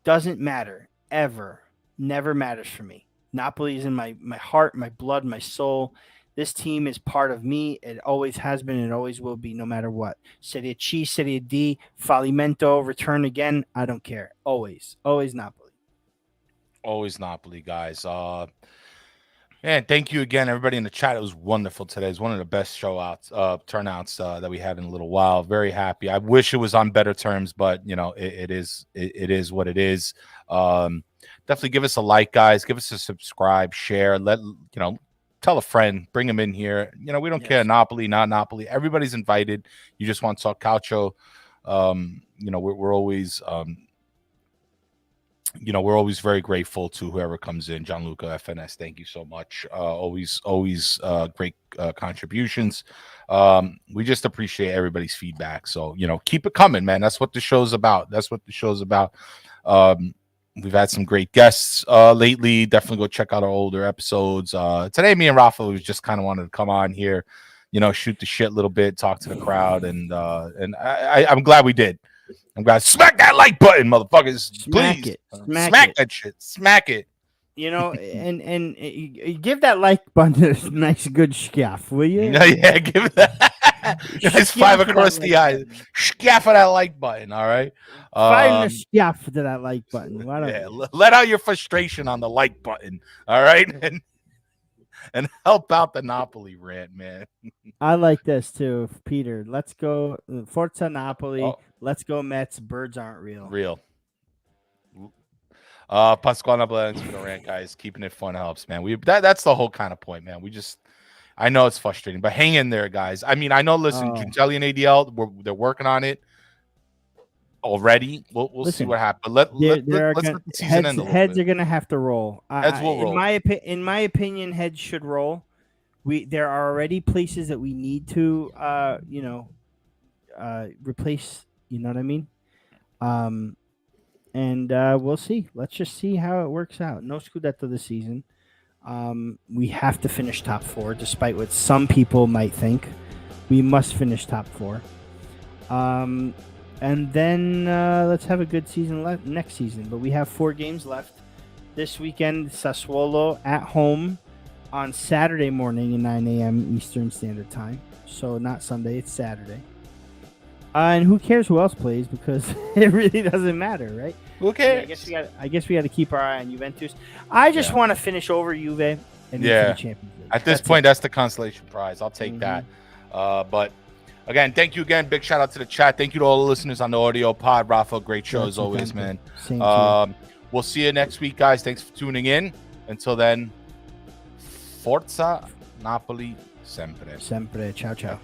Speaker 5: Doesn't matter ever. Never matters for me. Napoli is in my heart, my blood, my soul. This team is part of me. It always has been and it always will be, no matter what. Serie C, Serie D, fallimento, return again. I don't care. Always Napoli.
Speaker 4: Always Napoli, guys. Man, thank you again, everybody in the chat. It was wonderful today. It's one of the best turnouts that we had in a little while. Very happy. I wish it was on better terms, but it is what it is. Definitely give us a like, guys. Give us a subscribe, share. Tell a friend, bring them in here. We don't care, Napoli, not Napoli. Everybody's invited. You just want to talk calcio. We're always, we're always very grateful to whoever comes in. Gianluca, FNS, thank you so much. Always great contributions. We just appreciate everybody's feedback. So, keep it coming, man. That's what the show's about. We've had some great guests lately. Definitely go check out our older episodes. Today, me and Rafa was just kind of wanted to come on here, shoot the shit a little bit, talk to the crowd, and I'm glad we did. I'm glad. Smack that like button, motherfuckers! Please smack that shit. Smack it.
Speaker 5: And give that like button a nice good scaff, will you?
Speaker 4: Yeah, give that. Nice 5 across the eyes. Scaff of that like button. All right.
Speaker 5: Find a scaff to that like button.
Speaker 4: Let out your frustration on the like button. All right, and help out the Napoli rant, man.
Speaker 5: I like this too, Peter. Let's go, Forza Napoli. Let's go, Mets. Birds aren't real.
Speaker 4: Pasquale Nablens for the rant, guys. Keeping it fun helps, man. That's the whole kind of point, man. I know it's frustrating, but hang in there, guys. I mean, I know. Listen, Gintelli and ADL, they're working on it already. We'll see what happens. Let's let the season end.
Speaker 5: Heads are gonna have to roll.
Speaker 4: Heads will roll.
Speaker 5: In my opinion, heads should roll. There are already places that we need to, replace. You know what I mean? And we'll see. Let's just see how it works out. No Scudetto this season. We have to finish top 4, despite what some people might think. We must finish top 4. And then let's have a good season next season. But we have 4 games left. This weekend, Sassuolo at home on Saturday morning at 9 a.m. Eastern Standard Time. so not Sunday. It's Saturday. And who cares who else plays because it really doesn't matter, right?
Speaker 4: Who cares?
Speaker 5: I guess we got to keep our eye on Juventus. I just want to finish over Juve and into the Champions League.
Speaker 4: At this point, that's the consolation prize. I'll take that. But again, thank you again. Big shout out to the chat. Thank you to all the listeners on the audio pod. Rafa, great show as always, man.
Speaker 5: Same to you.
Speaker 4: We'll see you next week, guys. Thanks for tuning in. Until then, Forza Napoli sempre.
Speaker 5: Sempre. Ciao, ciao.